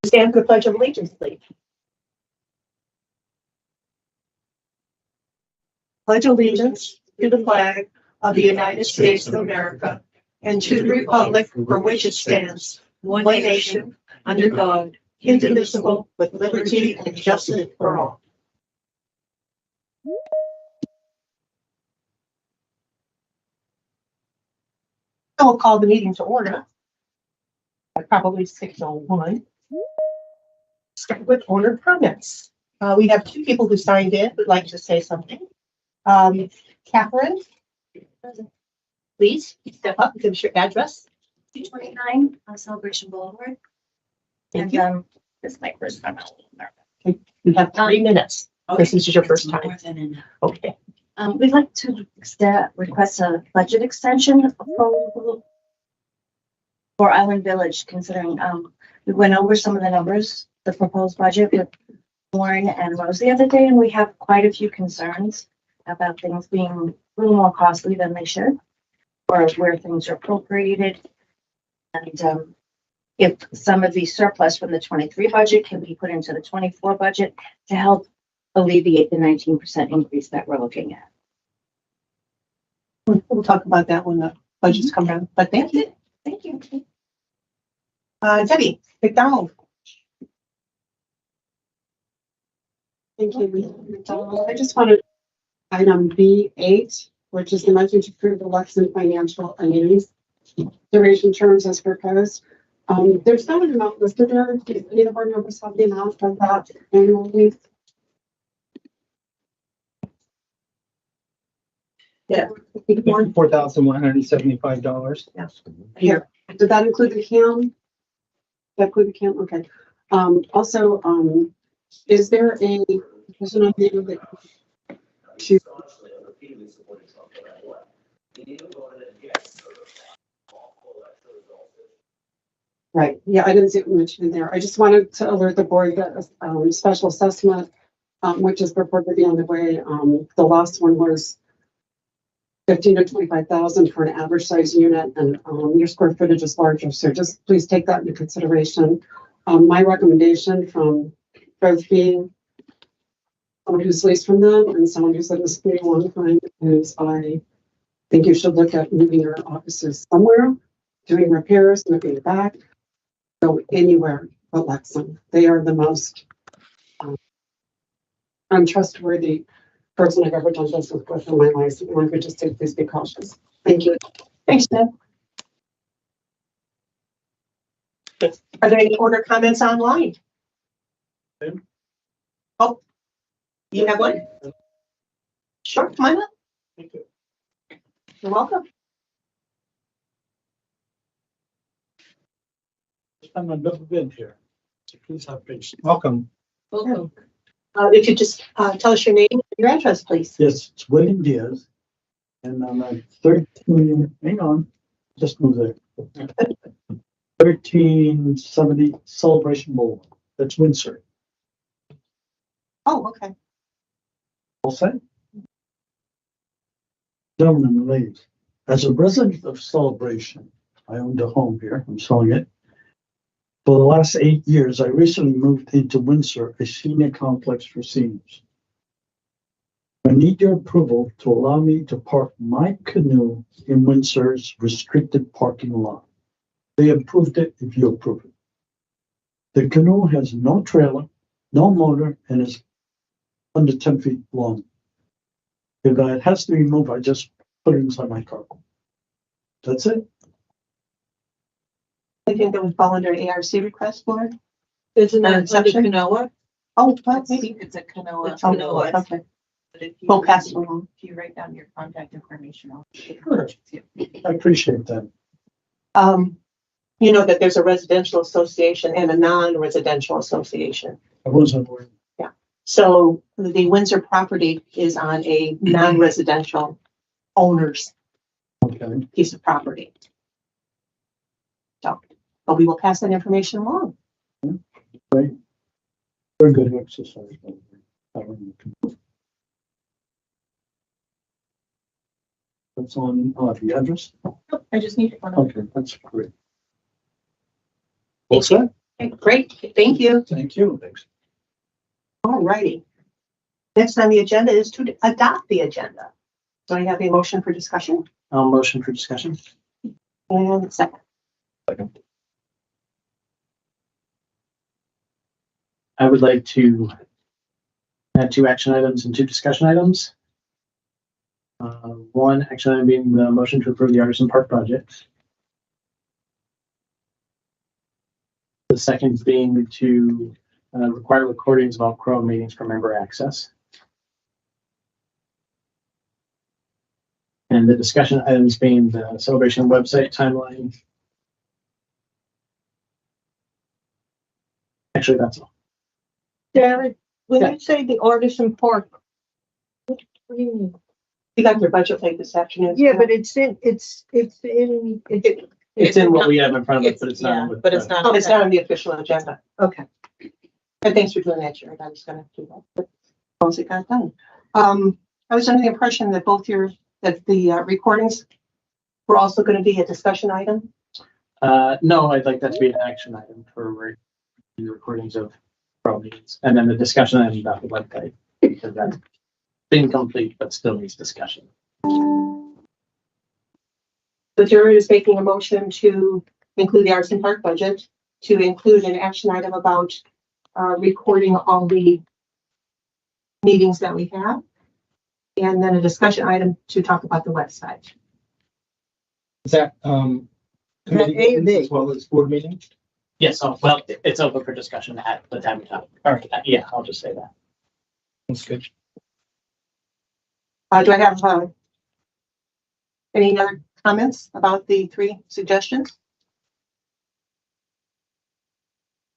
Stand for Pledge of Allegiance, please. Pledge allegiance to the flag of the United States of America and to the republic for which it stands, one nation, under God, indivisible, with liberty and justice for all. I will call the meeting to order. Probably 6:01. Start with owner comments. We have two people who signed in who'd like to say something. Catherine, please step up and give us your address. 229 on Celebration Boulevard. Thank And you. this is my first time out there. You have 3 minutes. This is your first time. More than enough. Okay. We'd like to request a budget extension for Island Village, considering we went over some of the numbers, the proposed budget with Lauren and Rose the other day, and we have quite a few concerns about things being a little more costly than they should, or where things are appropriated. And if some of the surplus from the 23 budget can be put into the 24 budget to help alleviate the 19% increase that we're looking at. We'll talk about that when the budgets come around, but thank you. Thank you. Debbie McDonald. Thank you. I just wanted item B8, which is the motion to approve the Lexington financial annuities duration terms as proposed. There's not an amount listed there. Do any of the board members have the amount of that annually? Yeah. $4,175. Yes. Here. Did that include the CAM? Did that include the CAM? Okay. Also, is there a person on the that to right? Yeah, I didn't see it mentioned in there. I just wanted to alert the board that special assessment, which is purported to be on the way. The last one was 15 to 25,000 for an average size unit, and your square footage is larger. So just please take that into consideration. My recommendation from both being someone who's leased from them and someone who's in this community a long time is I think you should look at moving your offices somewhere, doing repairs, moving it back, go anywhere but Lexington. They are the most untrustworthy person I've ever done business with in my life. And I would just say, please be cautious. Thank you. Thanks, Deb. Are there any order comments online? Oh, you have one? Sure, come on up. Thank you. You're welcome. I've never been here, so please have patience. Welcome. Welcome. If you just tell us your name and your address, please. Yes, it's William Diaz, and I'm at 13, hang on, just move there. 1370 Celebration Boulevard. That's Windsor. Oh, okay. All set? Gentlemen and ladies, as a resident of Celebration, I owned a home here. I'm selling it. For the last 8 years, I recently moved into Windsor, a senior complex for seniors. I need your approval to allow me to park my canoe in Windsor's restricted parking lot. They approved it if you approve it. The canoe has no trailer, no motor, and is under 10 feet long. If it has to be moved, I just put it inside my car. That's it. I think that would fall under ARC request for. Isn't that under Section? Canoa? Oh, but maybe. It's a Canoa. Oh, Canoa. okay. But if you, We'll pass it along. if you write down your contact information, I'll. Sure. I appreciate that. You know that there's a residential association and a non-residential association. I wasn't aware. So the Windsor property is on a non-residential owner's Okay. piece of property. So, but we will pass that information along. Great. Very good exercise. That's on the address. I just need one. Okay, that's great. All set? Okay, great, thank you. Thank you. Thanks. All righty. Next on the agenda is to adopt the agenda. Do I have a motion for discussion? I'll motion for discussion. And a second. I would like to add 2 action items and 2 discussion items. One action item being the motion to approve the Artisan Park project. The second being to require recordings of all CROA meetings for member access. And the discussion items being the celebration website timeline. Actually, that's all. Jared, when Yeah. you say the Artisan Park, what do you mean? You got your budget late this afternoon. Yeah, but it's in, It's in what we have in front of us, but it's Yeah, not. but it's not. Oh, it's not on the official agenda. okay. And thanks for doing that, Jared. I was gonna do that, but once it got done. I was under the impression that that the recordings were also gonna be a discussion item. No, I'd like that to be an action item for the recordings of CROA meetings, and then the discussion item about the website, because that's incomplete, but still needs discussion. So Jared is making a motion to include the Arts and Park budget, to include an action item about recording all the meetings that we have, and then a discussion item to talk about the website. Is that, committee A and B? meetings as well as board meetings? Yes, well, it's open for discussion at the time we talk. All right, yeah, I'll just say that. That's good. Do I have any other comments about the 3 suggestions?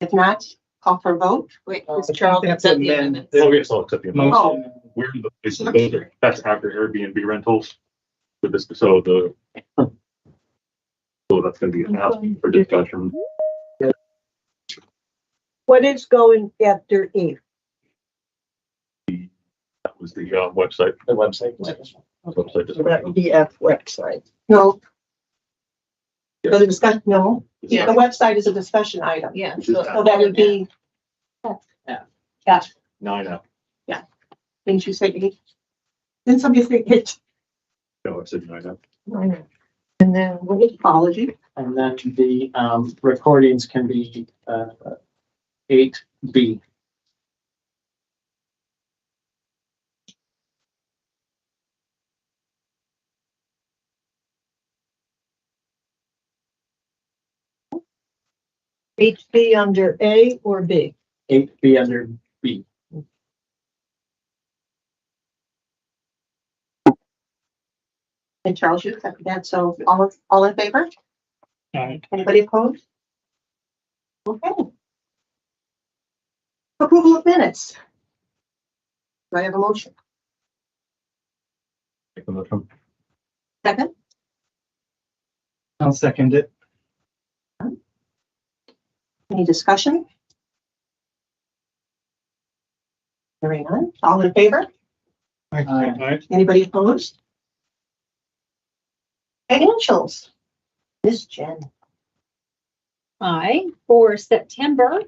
If not, call for a vote. Wait, I is think Charles that's accept the amend- amendments? Oh, yes, I'll accept the amendment. Motion, Where the, it's those are, that's after Airbnb rentals with this, so that's gonna be asked for discussion. What is going after E? That was the website The website. discussion. The F website. No. For the discussion, no. Yeah. The website is a discussion item. Yeah. So that would be. Yeah. 9F. Didn't you say 8? Didn't somebody say 8? No, I said 9F. And then what is Apology. And then the recordings can be 8B. HB under A or B? 8B under B. And Charles, you accepted that. So all in favor? Aye. Anybody opposed? Okay. Approval of minutes. Do I have a motion? Make the motion. Second? I'll second it. Any discussion? Hearing none. All in favor? Aye. Anybody opposed? Financials. Miss Jen. Hi, for September,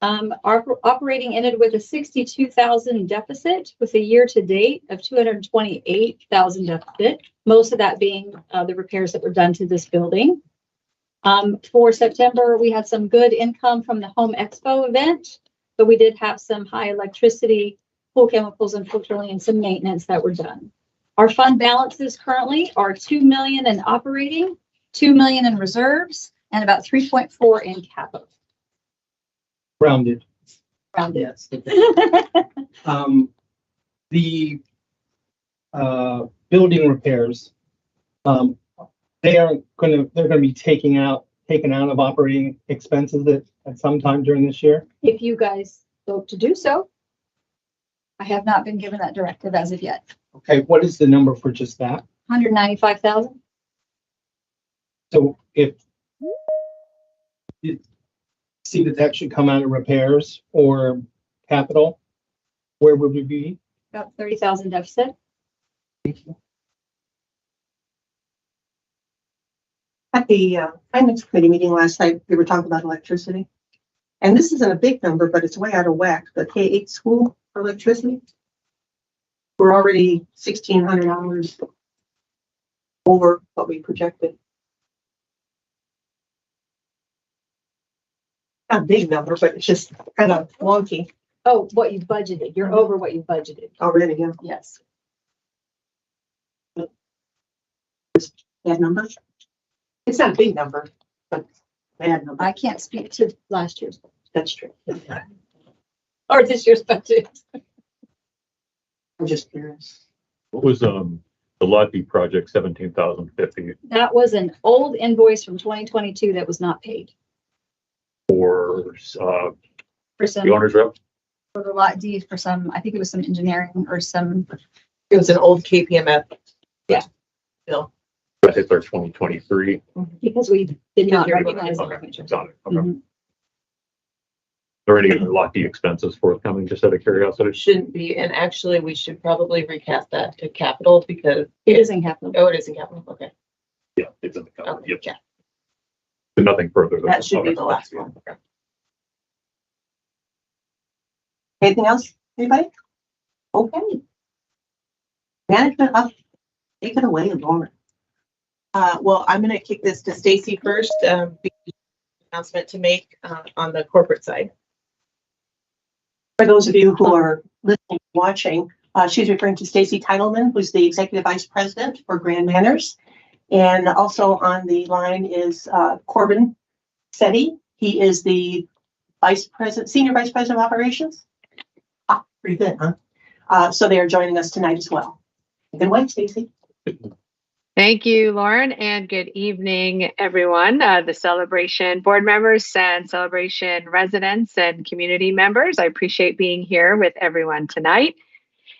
our operating ended with a 62,000 deficit with a year-to-date of 228,000 deficit. Most of that being the repairs that were done to this building. For September, we had some good income from the Home Expo event, but we did have some high electricity, pool chemicals, unfortunately, and some maintenance that were done. Our fund balances currently are 2 million in operating, 2 million in reserves, and about 3.4 in capital. Rounded. Rounded. The, building repairs, they're gonna be taken out of operating expenses at some time during this year. If you guys vote to do so. I have not been given that directive as of yet. Okay, what is the number for just that? 195,000. So if you see that should come out of repairs or capital, where would we be? About 30,000 deficit. At the finance committee meeting last night, we were talking about electricity. And this isn't a big number, but it's way out of whack. The K-8 school for electricity. We're already $1,600 over what we projected. Not a big number, but it's just kind of wonky Oh, what you budgeted. You're over what you budgeted. already. Yeah. Yes. Bad number. It's not a big number, but bad number. I can't speak to last year's That's true. or this year's budget. I'm just curious. What was, the Lot B project, 17,050 That was an old invoice from 2022 that was not paid for, for some, the owner's rep? for the lot D for some, I think it was some engineering or some, It was an old KPMF. Yeah. Bill. That hits our 2023. because we did not You're- recognize the Okay, signature. got it. Okay. Mhm. Are any other Lot D expenses forthcoming, just out of curiosity? Shouldn't be, and actually, we should probably recast that to capital because, It isn't capital. oh, it is in capital, okay. Yeah, it's in the calendar. Okay, Yep. yeah, But nothing further. than that should be okay. the last one. Anything else? Anybody? Okay. Management up. Take it away, Lauren. Well, I'm gonna kick this to Stacy first, announcement to make, on the corporate side. For those of you who are listening, watching, she's referring to Stacy Titleman, who's the Executive Vice President for Grand Manners. And also on the line is Corbin Setti. He is the Senior Vice President of Operations. Ah, pretty good, huh? So they are joining us tonight as well. Good one, Stacy. Thank you, Lauren, and good evening, everyone. The Celebration board members and Celebration residents and community members. I appreciate being here with everyone tonight.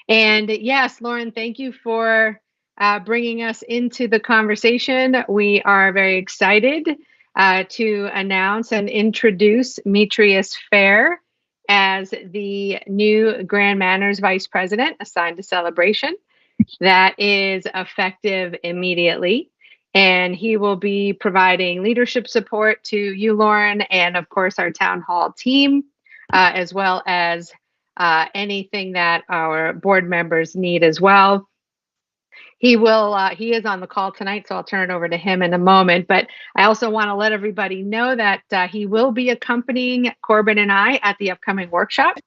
And yes, Lauren, thank you for bringing us into the conversation. We are very excited to announce and introduce Metrius Fair as the new Grand Manners Vice President assigned to Celebration. That is effective immediately. And he will be providing leadership support to you, Lauren, and of course, our town hall team, as well as anything that our board members need as well. He is on the call tonight, so I'll turn it over to him in a moment. But I also want to let everybody know that he will be accompanying Corbin and I at the upcoming workshop,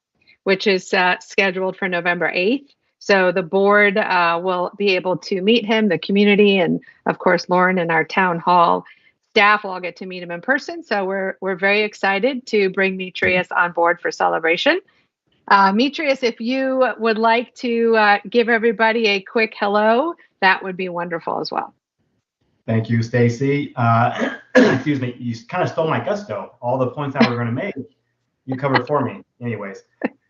which is scheduled for November 8th. So the board will be able to meet him, the community, and of course, Lauren and our town hall staff will all get to meet him in person. So we're very excited to bring Metrius on board for Celebration. Metrius, if you would like to give everybody a quick hello, that would be wonderful as well. Thank you, Stacy. Excuse me, you kind of stole my gusto. All the points I were going to make, you covered for me. Anyways.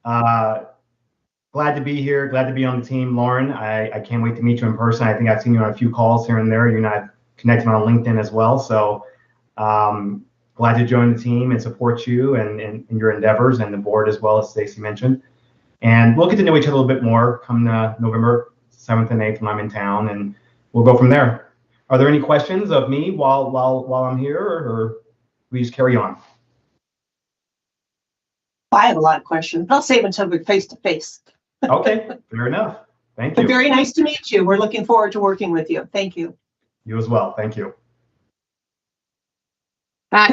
Glad to be here. Glad to be on the team, Lauren. I can't wait to meet you in person. I think I've seen you on a few calls here and there. You and I connected on LinkedIn as well. So glad to join the team and support you and your endeavors and the board as well, as Stacy mentioned. And we'll get to know each other a little bit more come November 7th and 8th when I'm in town, and we'll go from there. Are there any questions of me while I'm here, or we just carry on? I have a lot of questions, but I'll save until we're face to face. Okay, fair enough. Thank But you. very nice to meet you. We're looking forward to working with you. Thank you. You as well. Thank you.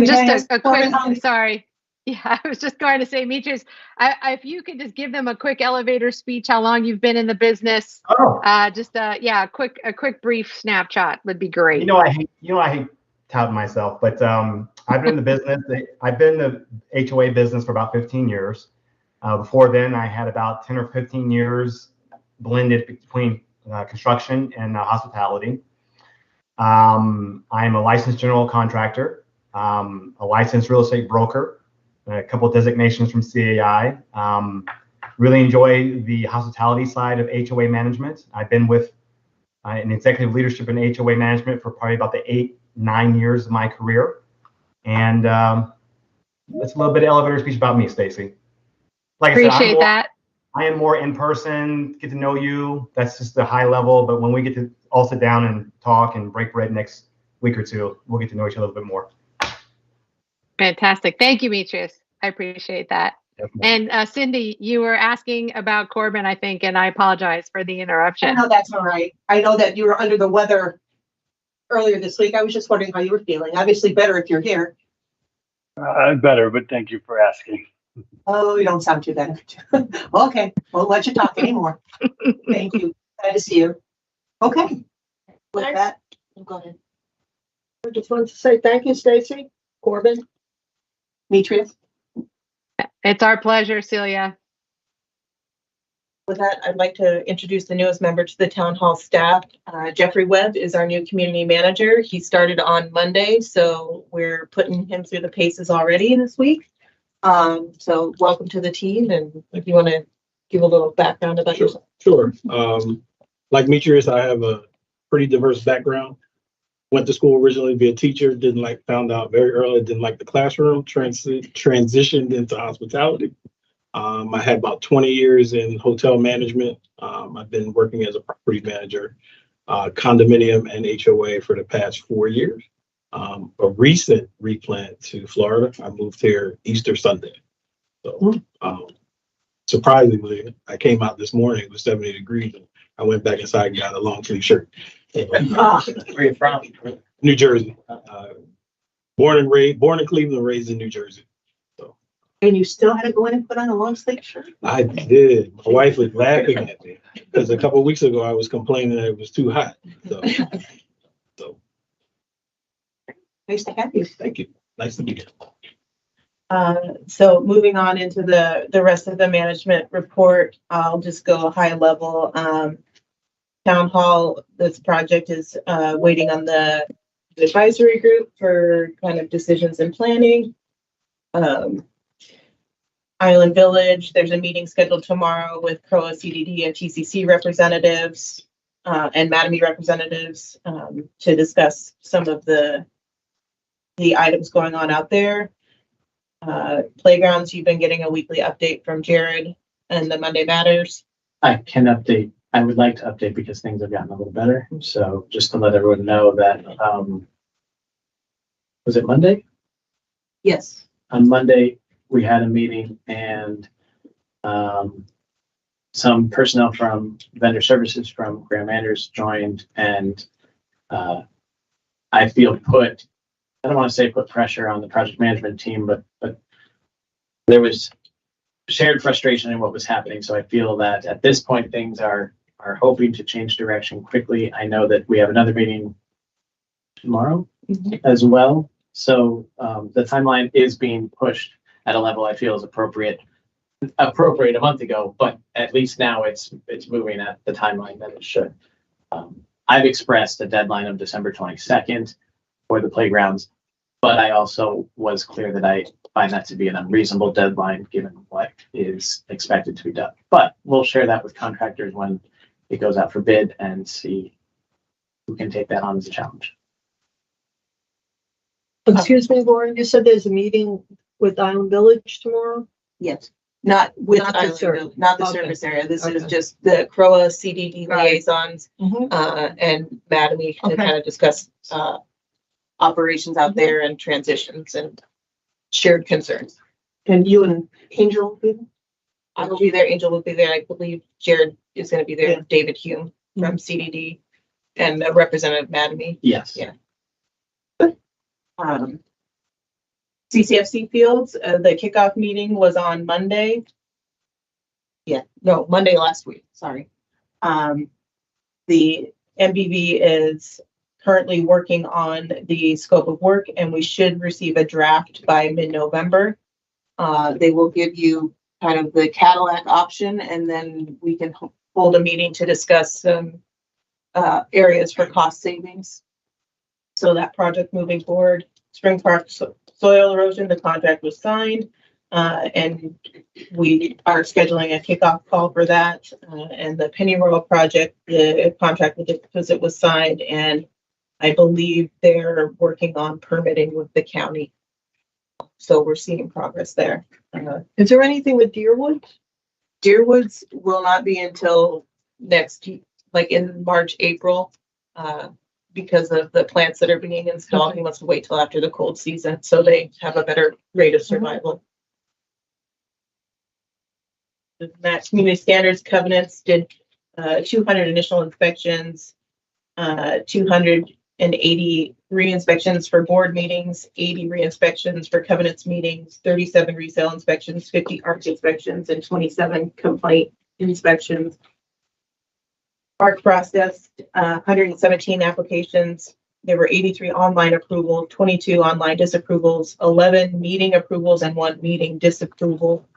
Just a quick, Corbin, sorry. Yeah, I was just going to say, Metrius, if you could just give them a quick elevator speech, how long you've been in the business. Oh. A quick brief snapshot would be great. I hate touting myself, but I've been in the business. I've been in the HOA business for about 15 years. Before then, I had about 10 or 15 years blended between construction and hospitality. I'm a licensed general contractor, a licensed real estate broker, a couple of designations from CAI. Really enjoy the hospitality side of HOA management. I've been with in executive leadership in HOA management for probably about the 8-9 years of my career. And that's a little bit of elevator speech about me, Stacy. Like Appreciate that. I am more in person, get to know you. That's just the high level. But when we get to all sit down and talk and break bread next week or two, we'll get to know each other a little bit more. Fantastic. Thank you, Metrius. I appreciate that. Definitely. And Cindy, you were asking about Corbin, I think, and I apologize for the I interruption. know that's all right. I know that you were under the weather earlier this week. I was just wondering how you were feeling. Obviously better if you're here. Better, but thank you for asking. Oh, you don't sound too bad. Okay, won't let you talk anymore. Thank you. Glad to see you. Okay. With that, Go ahead. I just want to say thank you, Stacy, Corbin. Demetrius, It's our pleasure, Celia. With that, I'd like to introduce the newest member to the town hall staff. Jeffrey Webb is our new community manager. He started on Monday, so we're putting him through the paces already this week. So welcome to the team, and if you want to give a little background about yourself. Sure. Like Demetrius, I have a pretty diverse background. Went to school originally to be a teacher, found out very early, didn't like the classroom, transitioned into hospitality. I had about 20 years in hotel management. I've been working as a property manager, condominium and HOA for the past 4 years. A recent replant to Florida. I moved here Easter Sunday. So surprisingly, I came out this morning, it was 70 degrees. And I went back inside and got a long sleeve shirt. Where are you from? New Jersey. Born in Cleveland, raised in New Jersey. and you still had to go in and put on a long sleeve shirt? I did. My wife was laughing at me because a couple of weeks ago I was complaining that it was too hot. So Nice to have you. thank you. Nice to meet you. So moving on into the rest of the management report, I'll just go high level. Town hall, this project is waiting on the advisory group for kind of decisions and planning. Island Village, there's a meeting scheduled tomorrow with CROA, CDD, and TCC representatives and Mattamy representatives to discuss some of the items going on out there. Playgrounds, you've been getting a weekly update from Jared and the Monday Matters. I can update. I would like to update because things have gotten a little better. So just to let everyone know that, was it Monday? Yes. On Monday, we had a meeting and some personnel from vendor services from Graham Anders joined, and I feel I don't want to say put pressure on the project management team, but there was shared frustration in what was happening. So I feel that at this point, things are hoping to change direction quickly. I know that we have another meeting tomorrow as well. So the timeline is being pushed at a level I feel is appropriate a month ago, but at least now it's moving at the timeline that it should. I've expressed a deadline of December 22nd for the playgrounds, but I also was clear that I find that to be an unreasonable deadline given what is expected to be done. But we'll share that with contractors when it goes out for bid and see who can take that on as a challenge. Excuse me, Lauren, you said there's a meeting with Island Village tomorrow? Yes. Not with Not the Island service. Village, not the Okay. service area. This is Okay. just the CROA CDD Right. liaisons and Mattamy to Okay. kind of discuss operations out there and transitions and shared concerns. And you and Angel will be there? I will be there. Angel will be there. I believe Jared is going to be there. Yeah. David Hume from CDD and a representative Mattamy. Yes. Yeah. CCFC Fields, the kickoff meeting was on Monday. Monday last week, sorry. The MBV is currently working on the scope of work and we should receive a draft by mid-November. They will give you kind of the Cadillac option and then we can hold a meeting to discuss some areas for cost savings. So that project moving forward, Spring Park soil erosion, the contract was signed, and we are scheduling a kickoff call for that. And the Penny Royal project, the contract with it because it was signed, and I believe they're working on permitting with the county. So we're seeing progress there. Is there anything with Deerwood? Deerwoods will not be until next, like in March, April. Because of the plants that are being installed, he wants to wait till after the cold season, so they have a better rate of survival. That community standards covenants did 200 initial inspections, 280 re-inspections for board meetings, 80 re-inspections for covenants meetings, 37 resale inspections, 50 ARC inspections, and 27 complaint inspections. ARC processed 117 applications. There were 83 online approvals, 22 online disapprovals, 11 meeting approvals, and 1 meeting disapproval.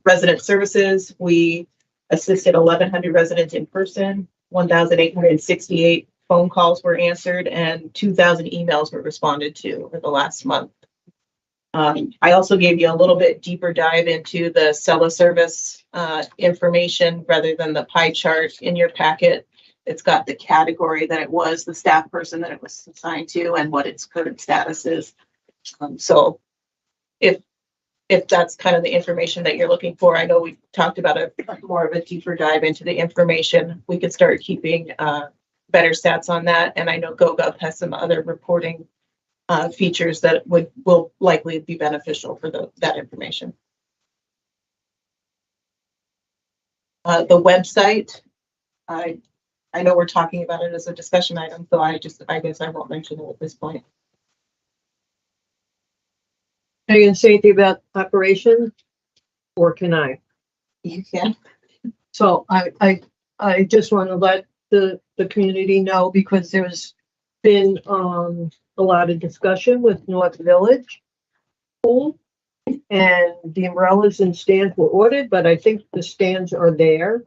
Resident services, we assisted 1,100 residents in person, 1,868 phone calls were answered, and 2,000 emails were responded to over the last month. I also gave you a little bit deeper dive into the Cella service information rather than the pie chart in your packet. It's got the category that it was, the staff person that it was assigned to, and what its current status is. So if that's kind of the information that you're looking for, I know we talked about a more of a deeper dive into the information. We could start keeping better stats on that. And I know GoGov has some other reporting features that will likely be beneficial for that information. The website, I know we're talking about it as a discussion item, so I guess I won't mention it at this point. Are you gonna say anything about operation? Or can I? You can. So I just want to let the community know, because there's been a lot of discussion with North Village Pool, and the umbrellas and stands were ordered, but I think the stands are there.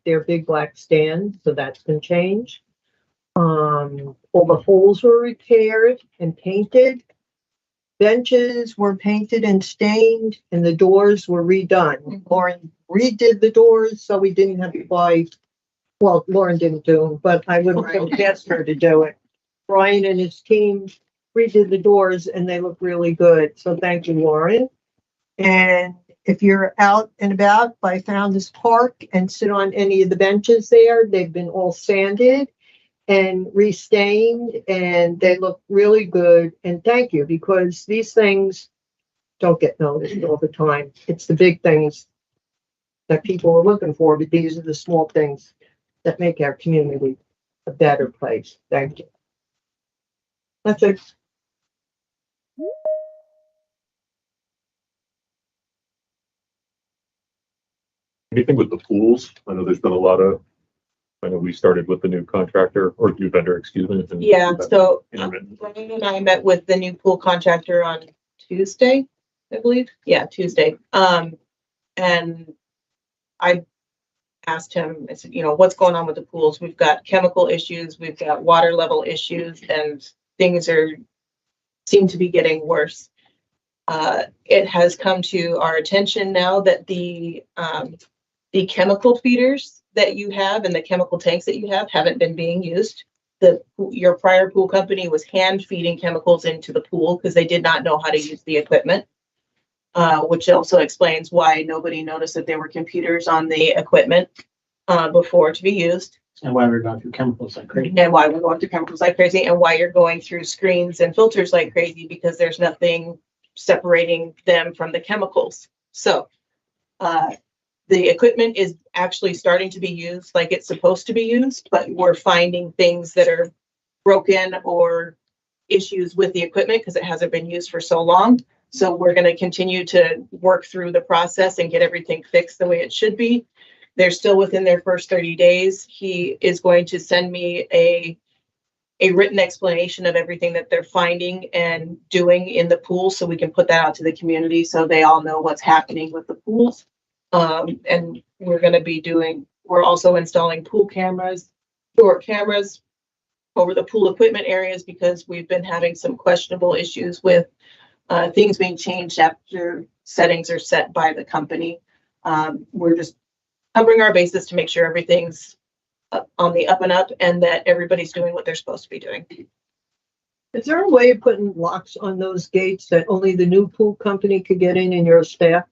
They're big black stands, so that's been changed. All the holes were repaired and painted. Benches were painted and stained, and the doors were redone. Lauren redid the doors, so we didn't have to buy. Well, Lauren didn't do them, but I would have asked her to do it. Brian and his team redid the doors, and they look really good. So thank you, Lauren. And if you're out and about by Founder's Park and sit on any of the benches there, they've been all sanded and restained, and they look really good. And thank you, because these things don't get noticed all the time. It's the big things that people are looking for, but these are the small things that make our community a better place. Thank you. That's it. Anything with the pools? I know there's been a lot of, I know we started with the new contractor or new vendor, excuse me. Yeah, so Intermittent. Brian and I met with the new pool contractor on Tuesday, I believe. Yeah, Tuesday. And I asked him, I said, what's going on with the pools? We've got chemical issues, we've got water level issues, and things seem to be getting worse. It has come to our attention now that the chemical feeders that you have and the chemical tanks that you have haven't been being used. Your prior pool company was hand feeding chemicals into the pool because they did not know how to use the equipment, which also explains why nobody noticed that there were computers on the equipment before to be used. And why we're going through chemicals like crazy. And why we're going through chemicals like crazy, and why you're going through screens and filters like crazy, because there's nothing separating them from the chemicals. So the equipment is actually starting to be used like it's supposed to be used, but we're finding things that are broken or issues with the equipment because it hasn't been used for so long. So we're going to continue to work through the process and get everything fixed the way it should be. They're still within their first 30 days. He is going to send me a written explanation of everything that they're finding and doing in the pool, so we can put that out to the community so they all know what's happening with the pools. And we're also installing pool cameras, door cameras over the pool equipment areas, because we've been having some questionable issues with things being changed after settings are set by the company. We're just covering our bases to make sure everything's on the up and up and that everybody's doing what they're supposed to be doing. Is there a way of putting locks on those gates that only the new pool company could get in and your staff?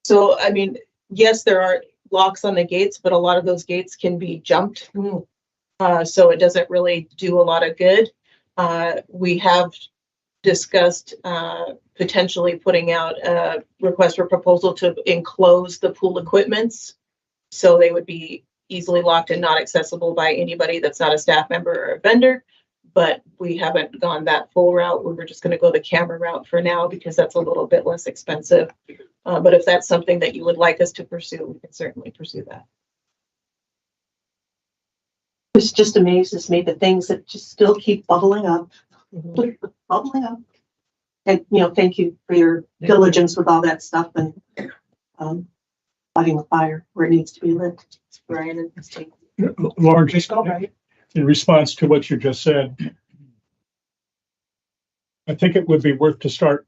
So, I mean, yes, there are locks on the gates, but a lot of those gates can be jumped. So it doesn't really do a lot of good. We have discussed potentially putting out a request for proposal to enclose the pool equipments so they would be easily locked and not accessible by anybody that's not a staff member or a vendor. But we haven't gone that full route. We were just going to go the camera route for now because that's a little bit less expensive. But if that's something that you would like us to pursue, we can certainly pursue that. This just amazes me, the things that just still keep bubbling up, bubbling up. And, thank you for your diligence with all that stuff and lighting the fire where it needs to be lit. It's Brian and his team. Lauren, just All right. in response to what you just said, I think it would be worth to start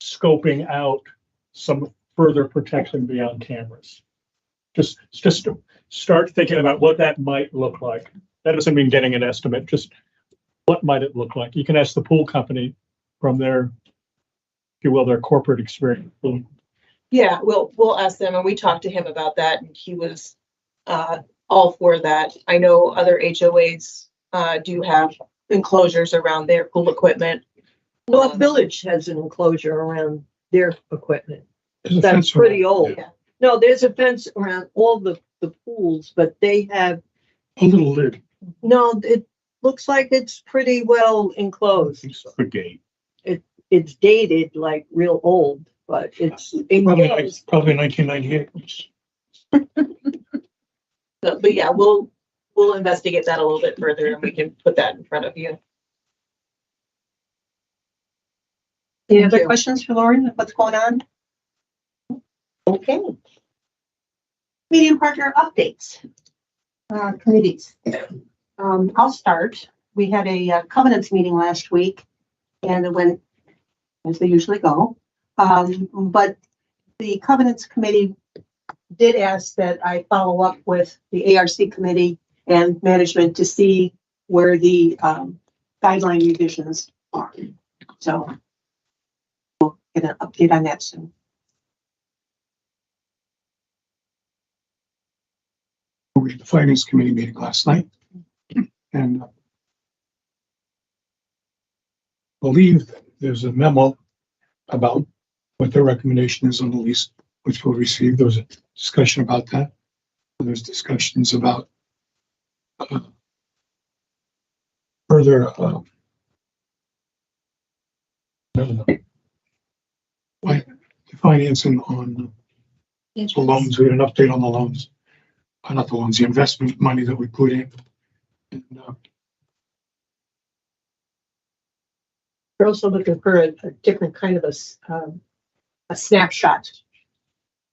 scoping out some further protection beyond cameras. Just start thinking about what that might look like. That doesn't mean getting an estimate, just what might it look like? You can ask the pool company from their, if you will, their corporate experience. Yeah, we'll ask them, and we talked to him about that, and he was all for that. I know other HOAs do have enclosures around their pool equipment. North Village has an enclosure around their equipment. There's a That's fence pretty around old. Yeah. No, there's a fence around all the pools, but they have, a little lid. no, it looks like it's pretty well enclosed. A gate. It's dated, like real old, but it's enclosed. Probably 1998. But yeah, we'll investigate that a little bit further, and we can put that in front of you. Any other questions for Lauren? What's going on? Okay. Medium partner updates. Committees. I'll start. We had a covenants meeting last week, and it went as they usually go. But the covenants committee did ask that I follow up with the ARC committee and management to see where the guideline revisions are. So we'll get an update on that soon. We had the finance committee meeting last night, and believe there's a memo about what their recommendation is on the lease, which we'll receive. There was a discussion about that. There's discussions about further financing on the loans. We had an update on the loans. Not the loans, the investment money that we put in. And, We're also looking for a different kind of a snapshot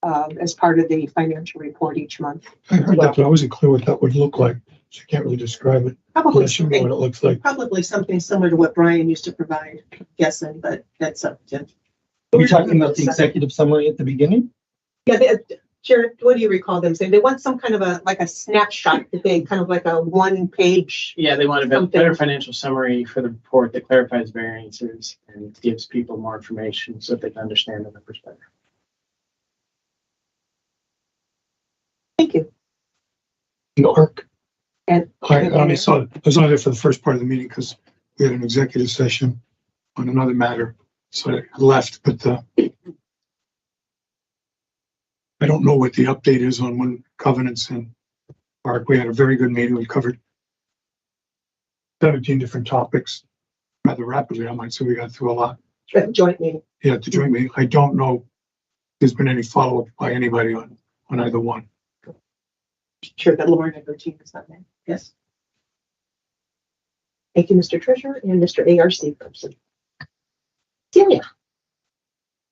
as part of the financial report each month. I heard that, but I wasn't clear what that would look like, so I can't really describe it. Probably Unless you know what it looks like. Probably something similar to what Brian used to provide, I'm guessing, but that's up to. Are we talking about the executive summary at the beginning? Yeah, Jared, what do you recall them saying? They want some kind of a snapshot, they kind of like a 1 page. Yeah, they want a better financial summary for the report that clarifies variances and gives people more information so that they can understand the numbers better. Thank you. The ARC. And I only saw, I was only there for the first part of the meeting because we had an executive session on another matter, so I left, but I don't know what the update is on when covenants and ARC. We had a very good meeting. We covered 17 different topics rather rapidly. I might say we got through a lot. Joint meeting. Yeah, the joint meeting. I don't know if there's been any follow-up by anybody on either one. Sure that Lauren and her team is not there. Yes. Thank you, Mr. Treasurer and Mr. ARC person. Celia.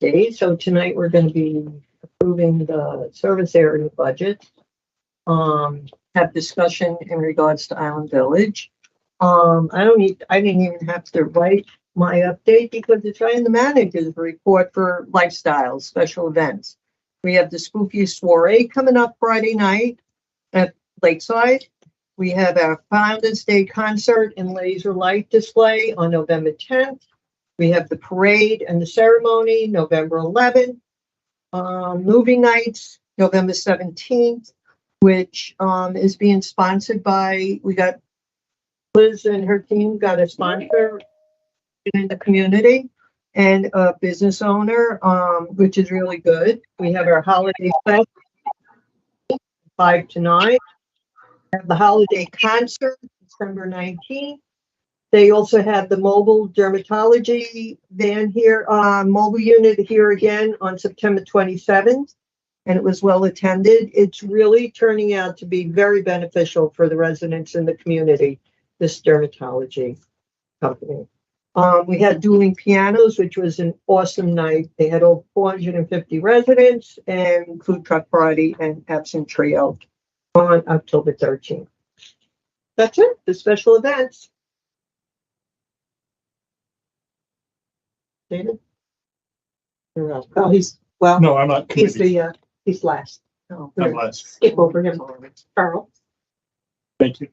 Okay, so tonight we're going to be approving the service area budget. Have discussion in regards to Island Village. I didn't even have to write my update because it's right in the manager's report for lifestyle special events. We have the Spooky Soiree coming up Friday night at Lakeside. We have our Founders Day concert and laser light display on November 10th. We have the parade and the ceremony November 11th. Movie nights November 17th, which is being sponsored by, we got Liz and her team got a sponsor in the community and a business owner, which is really good. We have our holiday fest 5 to 9. We have the holiday concert December 19th. They also have the mobile dermatology van here, mobile unit here again on September 27th. And it was well attended. It's really turning out to be very beneficial for the residents in the community, this dermatology company. We had dueling pianos, which was an awesome night. They had over 450 residents and food truck party and absent trio on October 13th. That's it, the special events. David? You're up. Oh, well, No, I'm not he's committee. he's last. Oh, I'm last. skip over him. Carl. Thank you.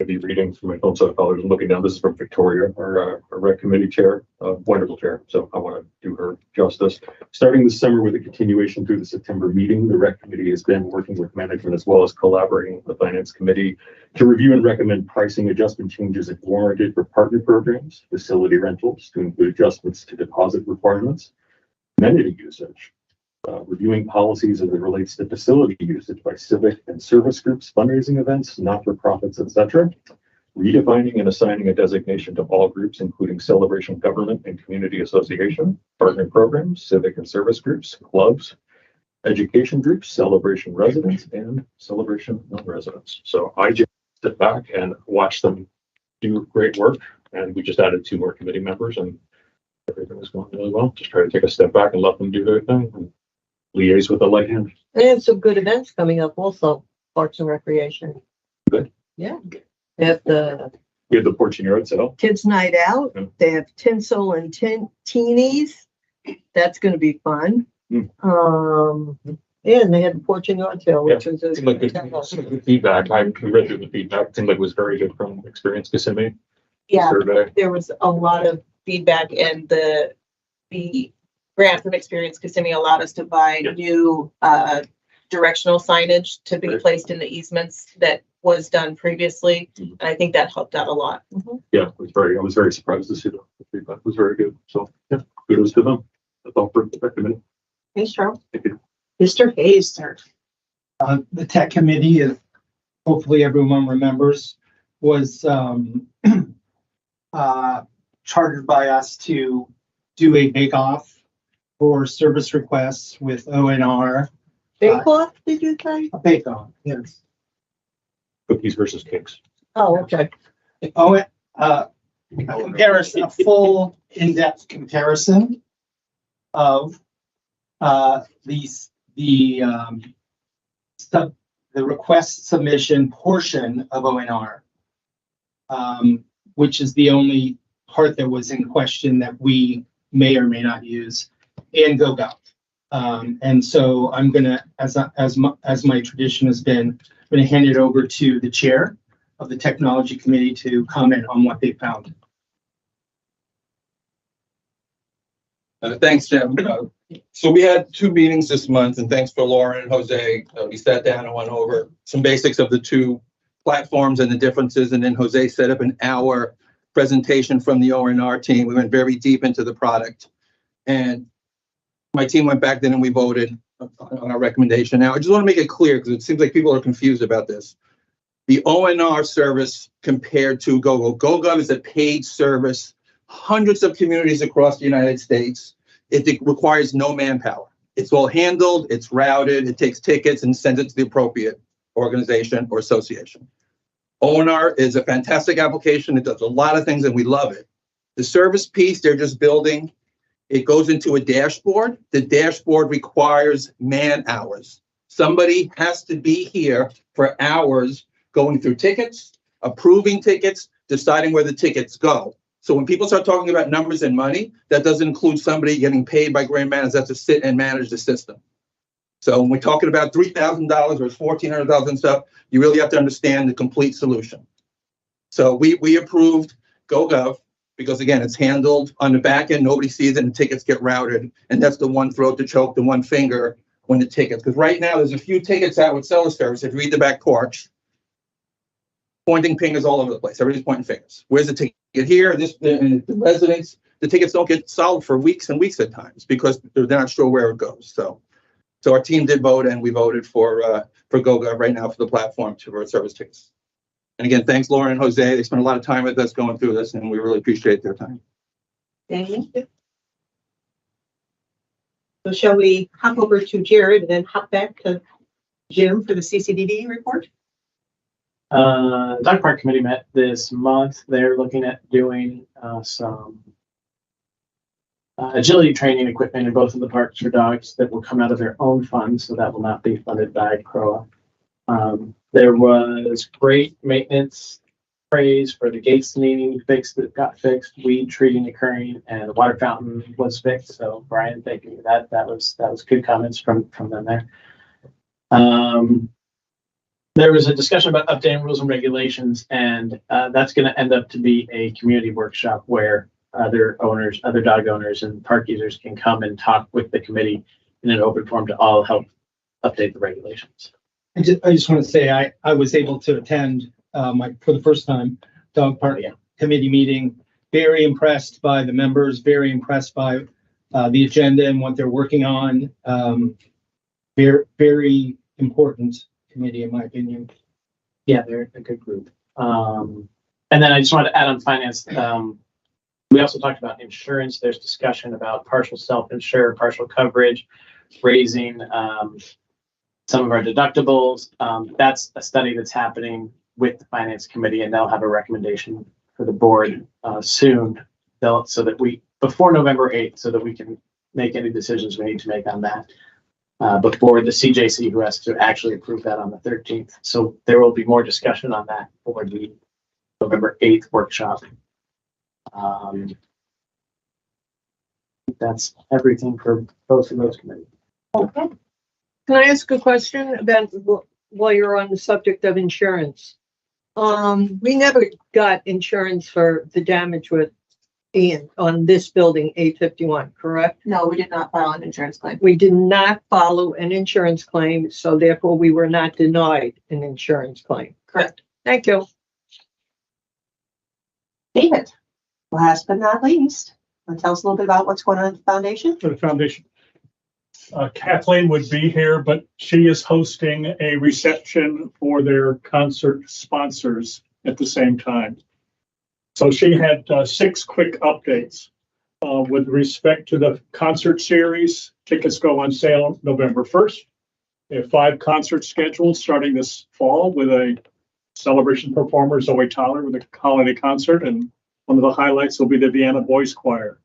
I'll be reading from my phone, so I apologize. I'm looking down. This is from Victoria, our rec committee chair, wonderful chair. So I want to do her justice. Starting this summer with a continuation through the September meeting, the rec committee has been working with management as well as collaborating with the finance committee to review and recommend pricing adjustment changes if warranted for partner programs, facility rentals to include adjustments to deposit requirements, amenity usage, reviewing policies as it relates to facility usage by civic and service groups, fundraising events, not-for-profits, etc., redefining and assigning a designation to all groups, including celebration government and community association, partner programs, civic and service groups, clubs, education groups, celebration residents, and celebration non-residents. So I just sit back and watch them do great work, and we just added 2 more committee members, and everything was going really well. Just try to take a step back and let them do their thing and liaise with the light hand. And some good events coming up also, Parks and Recreation. Good. Yeah. They have the We have the porch in yard sale. Kids Night Out. Yeah. They have tinsel and teenies. That's going to be fun. Mm. And they had the porch and yard sale, which was Seemed like good feedback. I read through the feedback. Seemed like it was very good from Experience Kissimmee. Yeah, Survey. there was a lot of feedback, and the grant from Experience Kissimmee allowed us to buy new directional signage to be Right. placed in the easements that was done previously. Mhm. And I think that helped out a lot. Yeah, I was very surprised to see the feedback. It was very good. So yeah, kudos to them. That's all for the minute. Thanks, Charles. Thank you. Mr. Hayes, sir. The tech committee, as hopefully everyone remembers, was chartered by us to do a bake-off for service requests with ONR. Bake Off, did you say? A bake-off, yes. Cookies versus cakes. Oh, okay. Comparison, a full in-depth comparison of the request submission portion of ONR, which is the only part that was in question that we may or may not use, and GoGov. And so I'm gonna, as my tradition has been, I'm gonna hand it over to the chair of the technology committee to comment on what they found. Thanks, Jim. So we had 2 meetings this month, and thanks for Lauren and Jose. We sat down and went over some basics of the 2 platforms and the differences, and then Jose set up an hour presentation from the ONR team. We went very deep into the product, and my team went back then and we voted on our recommendation. Now, I just want to make it clear because it seems like people are confused about this. The ONR service compared to GoGov. GoGov is a paid service, hundreds of communities across the United States. It requires no manpower. It's all handled, it's routed, it takes tickets and sends it to the appropriate organization or association. ONR is a fantastic application. It does a lot of things and we love it. The service piece they're just building, it goes into a dashboard. The dashboard requires man hours. Somebody has to be here for hours going through tickets, approving tickets, deciding where the tickets go. So when people start talking about numbers and money, that doesn't include somebody getting paid by grant managers that have to sit and manage the system. So when we're talking about $3,000 or $1,400 and stuff, you really have to understand the complete solution. So we approved GoGov because, again, it's handled on the back end. Nobody sees it and tickets get routed. And that's the one throat to choke, the one finger when the tickets. Because right now there's a few tickets out with seller service. If you read the back porch, pointing fingers all over the place. Everybody's pointing fingers. Where's the ticket get here, the residents, the tickets don't get solved for weeks and weeks at times because they're not sure where it goes. So our team did vote, and we voted for GoGov right now for the platform for service tickets. And again, thanks Lauren and Jose. They spent a lot of time with us going through this, and we really appreciate their time. Thank you. So shall we hop over to Jared and then hop back to Jim for the CCDD report? Dog Park Committee met this month. They're looking at doing some agility training equipment in both of the parks for dogs that will come out of their own funds, so that will not be funded by CROA. There was great maintenance praise for the gates needing fixed that got fixed, weed treating occurring, and the water fountain was fixed. So Brian, thank you for that. That was good comments from them there. There was a discussion about updating rules and regulations, and that's going to end up to be a community workshop where other dog owners and park users can come and talk with the committee in an open forum to all help update the regulations. I just want to say I was able to attend for the first time dog park committee meeting. Very impressed by the members. Very impressed by the agenda and what they're working on. Very important committee, in my opinion. Yeah, they're a good group. And then I just wanted to add on finance. We also talked about insurance. There's discussion about partial self-insure, partial coverage, raising some of our deductibles. That's a study that's happening with the finance committee, and they'll have a recommendation for the board soon. So that before November 8th, so that we can make any decisions we need to make on that before the CJC, who has to actually approve that on the 13th. So there will be more discussion on that for the November 8th workshop. That's everything for both of those committees. Okay. Can I ask a question about while you're on the subject of insurance? We never got insurance for the damage with Ian on this building, 851, correct? No, we did not file an insurance claim. We did not follow an insurance claim, so therefore we were not denied an insurance claim. Correct. Thank you. David, last but not least, want to tell us a little bit about what's going on at the foundation? For the foundation. Kathleen would be here, but she is hosting a reception for their concert sponsors at the same time. So she had 6 quick updates with respect to the concert series. Tickets go on sale November 1st. We have 5 concerts scheduled starting this fall with a celebration performer, Zoe Tyler, with a holiday concert. And one of the highlights will be the Vienna Boys Choir.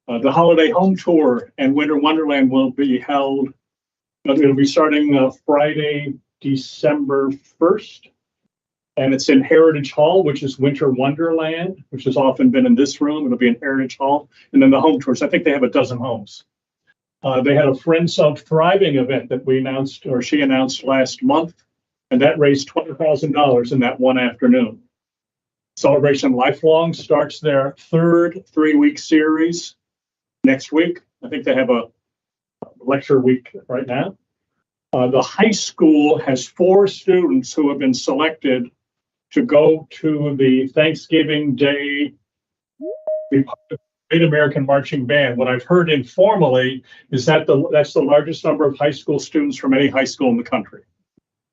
The Holiday Home Tour and Winter Wonderland will be held. It'll be starting Friday, December 1st. And it's in Heritage Hall, which is Winter Wonderland, which has often been in this room. It'll be in Heritage Hall. And then the home tours, I think they have a dozen homes. They had a Friends of Thriving event that we announced, or she announced last month, and that raised $20,000 in that one afternoon. Celebration Lifelong starts their 3rd 3-week series next week. I think they have a lecture week right now. The high school has 4 students who have been selected to go to the Thanksgiving Day Great American Marching Band. What I've heard informally is that that's the largest number of high school students from any high school in the country.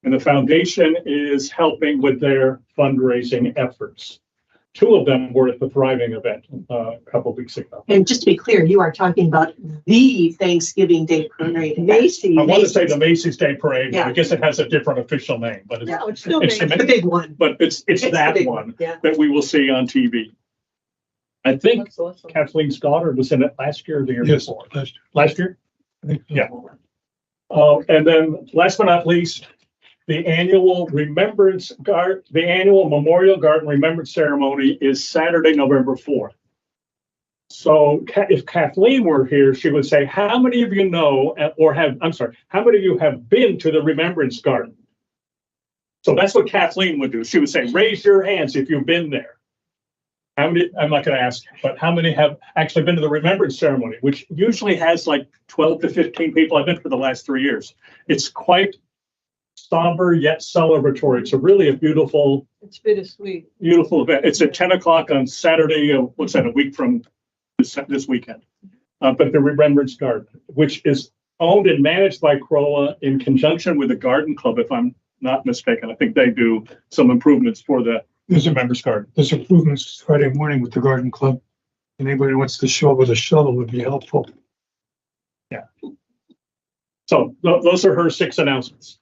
And the foundation is helping with their fundraising efforts. 2 of them were at the Thriving event a couple of weeks ago. And just to be clear, you are talking about the Thanksgiving Day Parade. Macy's. I want to say the Macy's Day Parade. Yeah. I guess it has a different official name, but it's, No, it's still it's the big one. but it's that the big one Yeah. that we will see on TV. I think That's awesome. Kathleen's daughter was in it last year or the year Yes, before. last year. Last year? Yeah. And then last but not least, the annual Memorial Garden Remembrance Ceremony is Saturday, November 4th. So if Kathleen were here, she would say, how many of you know, how many of you have been to the Remembrance Garden? So that's what Kathleen would do. She would say, raise your hands if you've been there. How many, I'm not going to ask, but how many have actually been to the Remembrance Ceremony, which usually has like 12 to 15 people. I've been for the last 3 years. It's quite somber yet celebratory. It's a really a beautiful, It's bittersweet. beautiful event. It's at 10 o'clock on Saturday, what's that, a week from this weekend? But the Remembrance Garden, which is owned and managed by CROA in conjunction with the Garden Club, if I'm not mistaken. I think they do some improvements for the Remembrance Garden. There's improvements Friday morning with the garden club. Anybody who wants to show up with a shovel would be helpful. Yeah. So those are her 6 announcements.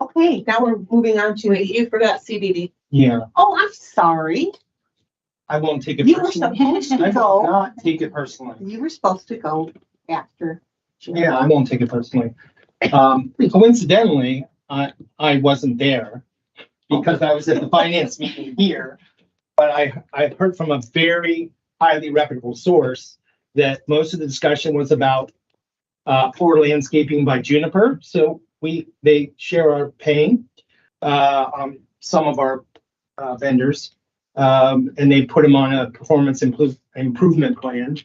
Okay, now we're moving on to. Wait, you forgot CBD. Yeah, Oh, I'm sorry. I won't take it You were personally. supposed I to will go. not take it personally. You were supposed to go after. Yeah, I won't take it personally. Coincidentally, I wasn't there because I was at the finance meeting here. But I've heard from a very highly reputable source that most of the discussion was about poor landscaping by Juniper. So they share our pain on some of our vendors, and they put them on a performance improvement plan.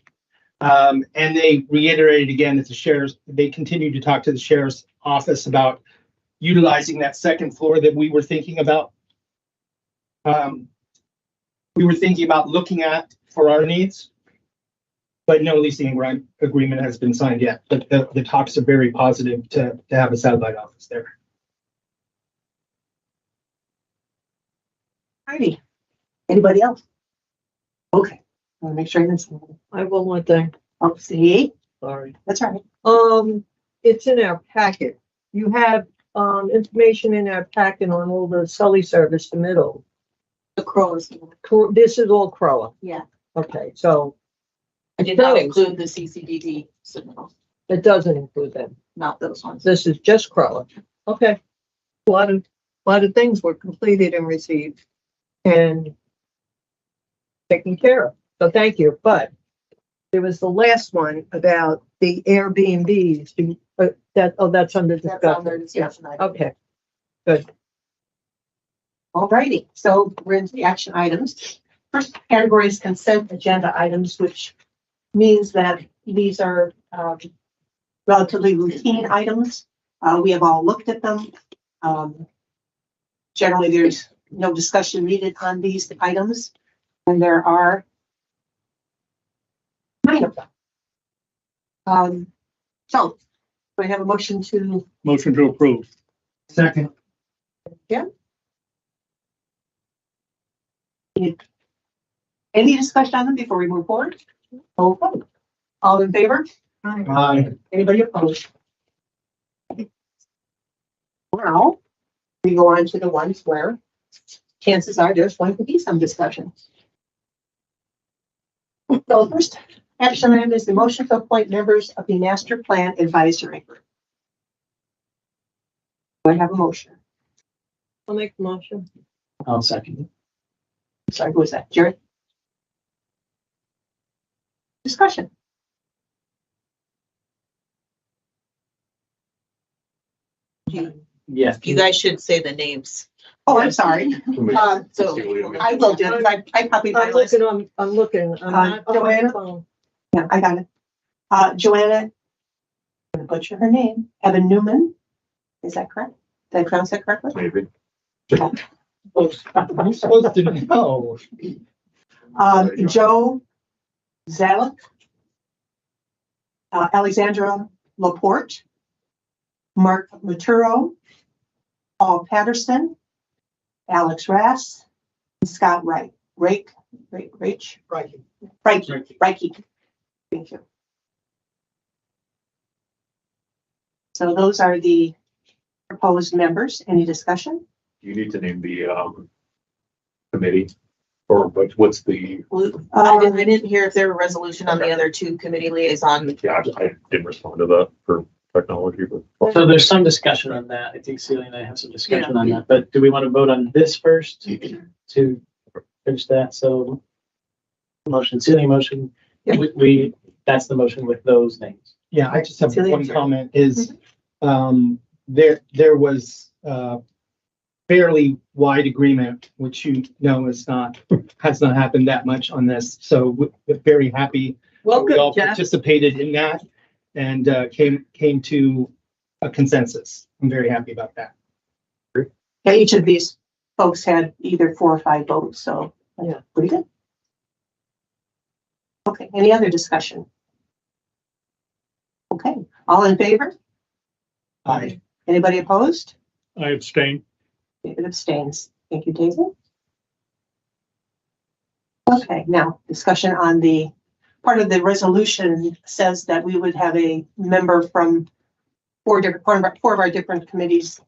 And they reiterated again that they continue to talk to the sheriff's office about utilizing that second floor that we were thinking about. We were thinking about looking at for our needs, but no leasing agreement has been signed yet. But the talks are very positive to have a satellite office there. Heidi, anybody else? Okay, I want to make sure that's. I have one more thing. Oh, see, Sorry. that's all right. It's in our packet. You have, information in our packet on all the Sully service to middle. The CROAs. This is all CROA. Yeah. Okay, so I did not include the CCDD signals, it doesn't include them. not those ones. This is just CROA. Okay. A lot of things were completed and received and taken care of. So thank you. But there was the last one about the Airbnbs. That's under That's on their discussion. discussion item. Okay, good. All righty, so we're into the action items. First category is consent agenda items, which means that these are relatively routine items. We have all looked at them. Generally, there's no discussion needed on these items, and there are 9 of them. So, do I have a motion to? Motion to approve. Second. Yeah. Any discussion on them before we move forward? Okay. All in favor? Aye. Anybody opposed? Now, we go on to the ones where chances are there's going to be some discussion. So first action item is the motion to appoint members of the Master Plan Advisory Group. Do I have a motion? I'll make the motion. I'll second it. Sorry, who was that? Jared? Discussion. Yeah. You guys should say the names. Oh, I'm sorry. So I will do it. I copied my I'm list. looking, I'm looking. I'm not on my Joanna? phone. Yeah, I got it. Joanna, I'm gonna butcher her name, Evan Newman. Is that correct? Did I pronounce that correctly? Maybe. I'm supposed to know. Joe Zalek, Alexandra Laporte, Mark Maturo, Paul Patterson, Alex Rass, and Scott Wright. Reich. Thank you. So those are the proposed members. Any discussion? You need to name the committee, or what's the? I didn't hear if there were resolution on the other 2 committee liaison. Yeah, I didn't respond to that for technology, but. So there's some discussion on that. I think Celia and I have some discussion on that, but do we want to vote on this first to finish that? So motion, Celia motion, we that's the motion with those names. Yeah, I just have one comment is, there was, fairly wide agreement, which has not happened that much on this. So we're very happy. Welcome, We all Jeff. participated in that and came to a consensus. I'm very happy about that. Yeah, each of these folks had either 4 or 5 votes, so Yeah. pretty good. Okay, any other discussion? Okay, all in favor? Aye. Anybody opposed? I abstain. David abstains. Thank you, David. Okay, now discussion on the part of the resolution says that we would have a member from 4 of our different committees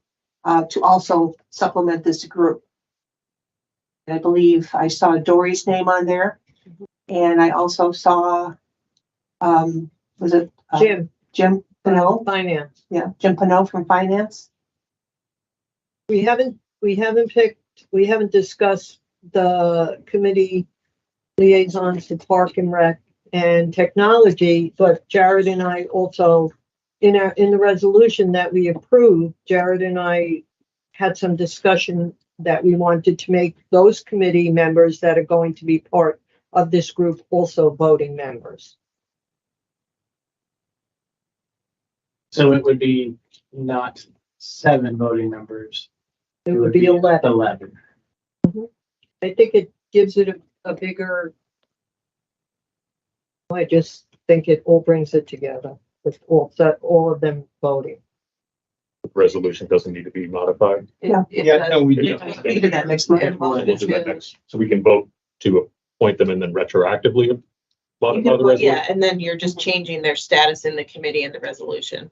to also supplement this group. And I believe I saw Dory's name on there, and I also saw, was it Jim Pinot? Finance. Yeah, Jim Pinot from Finance. We haven't discussed the committee liaisons to Park and Rec and Technology, but Jared and I also, in the resolution that we approved, Jared and I had some discussion that we wanted to make those committee members that are going to be part of this group also voting members. So it would be not 7 voting members. It would be 11. 11. I think it gives it a bigger, I just think it all brings it together with all of them voting. The resolution doesn't need to be modified. Yeah. Yeah, no, we do. We did that next month. We'll do that next. So we can vote to appoint them and then retroactively You modify can the vote- resolution. Yeah, and then you're just changing their status in the committee and the resolution.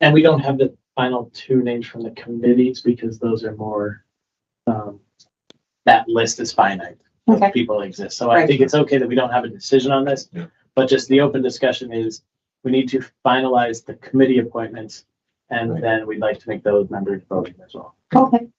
And we don't have the final 2 names from the committees because those are more, that list is finite. Okay. People exist. So I Right. think it's okay that we don't have a decision on this, but just the open discussion is we need to finalize the committee appointments and then we'd like to make those members voting as well. Okay.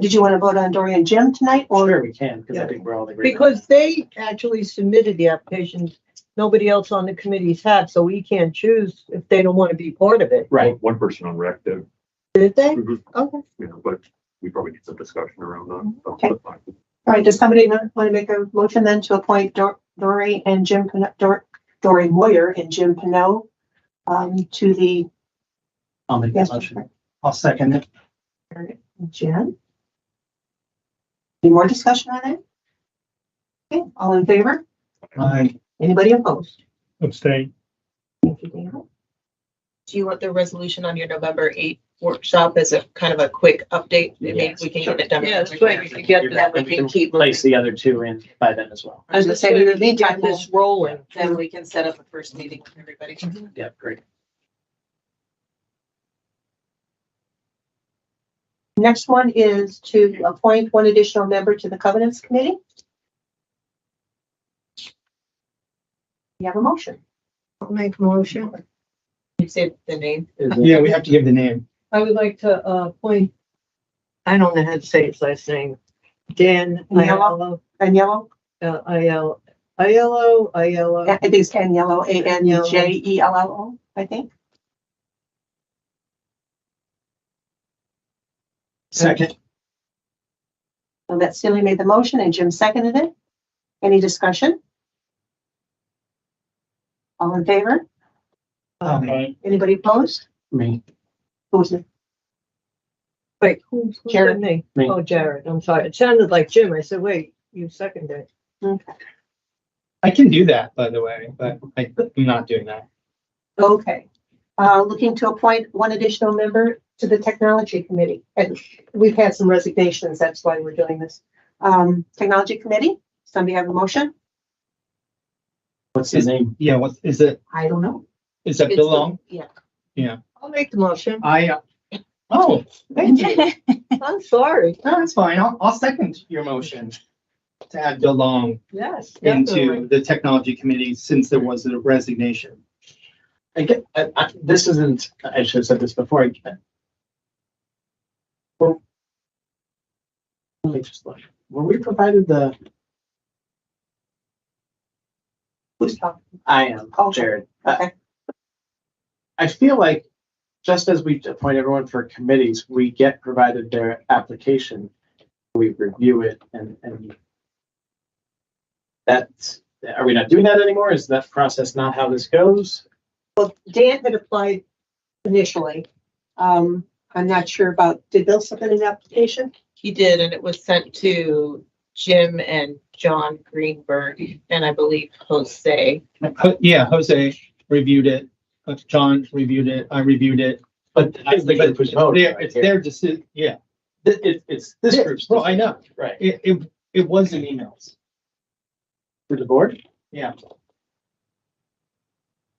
Did you want to vote on Dory and Jim tonight? Sure, we can, because I Yeah. think we're all in agreement. Because they actually submitted the applications, nobody else on the committees had, so we can't choose if they don't want to be part of it. Right. One person on rec did, Did they? Mhm. Okay. but we probably need some discussion around that. So Okay. that's fine. All right, does somebody want to make a motion then to appoint Dory and Jim Pinot, Dory Moyer and Jim Pinot to the, I'll make yes, that motion. I'll second it. Jen? Any more discussion on that? Okay, all in favor? Aye. Anybody opposed? Abstain. Thank you, David. Do you want the resolution on your November 8th workshop as a kind of a quick update? Maybe Yes, we can sure. get it done. Yeah, that's right, we could get that. We can keep Place the other 2 in by then as well. I was gonna say, in the meantime, Get this rolling. Then we can set up a first meeting with everybody. Yep, great. next one is to appoint 1 additional member to the Covenants Committee. You have a motion. I'll make a motion. You say the name. Yeah, we have to give the name. I would like to appoint, I don't know how to say his last name, Dan Aiello, Aniello? Aiello. I think it's Aniello, Anjello, I think. Second. So that Silly made the motion and Jim seconded it. Any discussion? All in favor? Anybody opposed? Me. Who's it? Wait, who's Jared. me? Me. Oh, Jared, I'm sorry. It sounded like Jim. I said, wait, you seconded it. Okay. I can do that, by the way, but I'm not doing that. Okay. Looking to appoint 1 additional member to the Technology Committee. And we've had some resignations, that's why we're doing this. Technology Committee, somebody have a motion? What's his name? Yeah, what is it? I don't know. Is that Bill Long? Yeah. I'll make the motion. Oh, thank you. I'm sorry. No, that's fine. I'll second your motion to add Bill Long Yes, into definitely. the Technology Committee since there was a resignation. This isn't, I should have said this before. Let me just look. Were we provided the, Who's talking? I am, Oh, Jared. okay. I feel like just as we appoint everyone for committees, we get provided their application. We review it and that's, are we not doing that anymore? Is that process not how this goes? Well, Dan had applied initially. I'm not sure about, did Bill submit an application? He did, and it was sent to Jim and John Greenberg, and I believe Jose. Yeah, Jose reviewed it, John reviewed it, I reviewed it, but it's their decision, yeah. It's this group's. Well, I know, Right. it was in emails, For the board? yeah.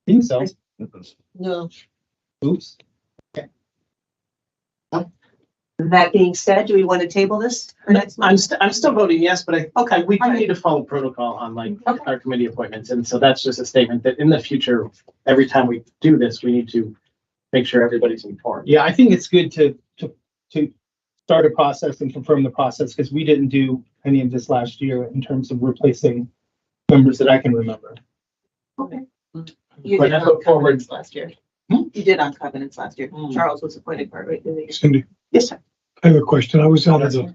Think so, No. oops. That being said, do we want to table this for next month? I'm still voting yes, but Okay. we do need to follow protocol on like our committee appointments. And so that's just a statement that in the future, every time we do this, we need to make sure everybody's informed. Yeah, I think it's good to start a process and confirm the process, because we didn't do any of this last year in terms of replacing members that I can remember. Okay. You But did I on put forward- covenants last year. You did on covenants last year. Charles was appointed part, right? Didn't he? Cindy, Yes, sir. I have a question. I was out of the, when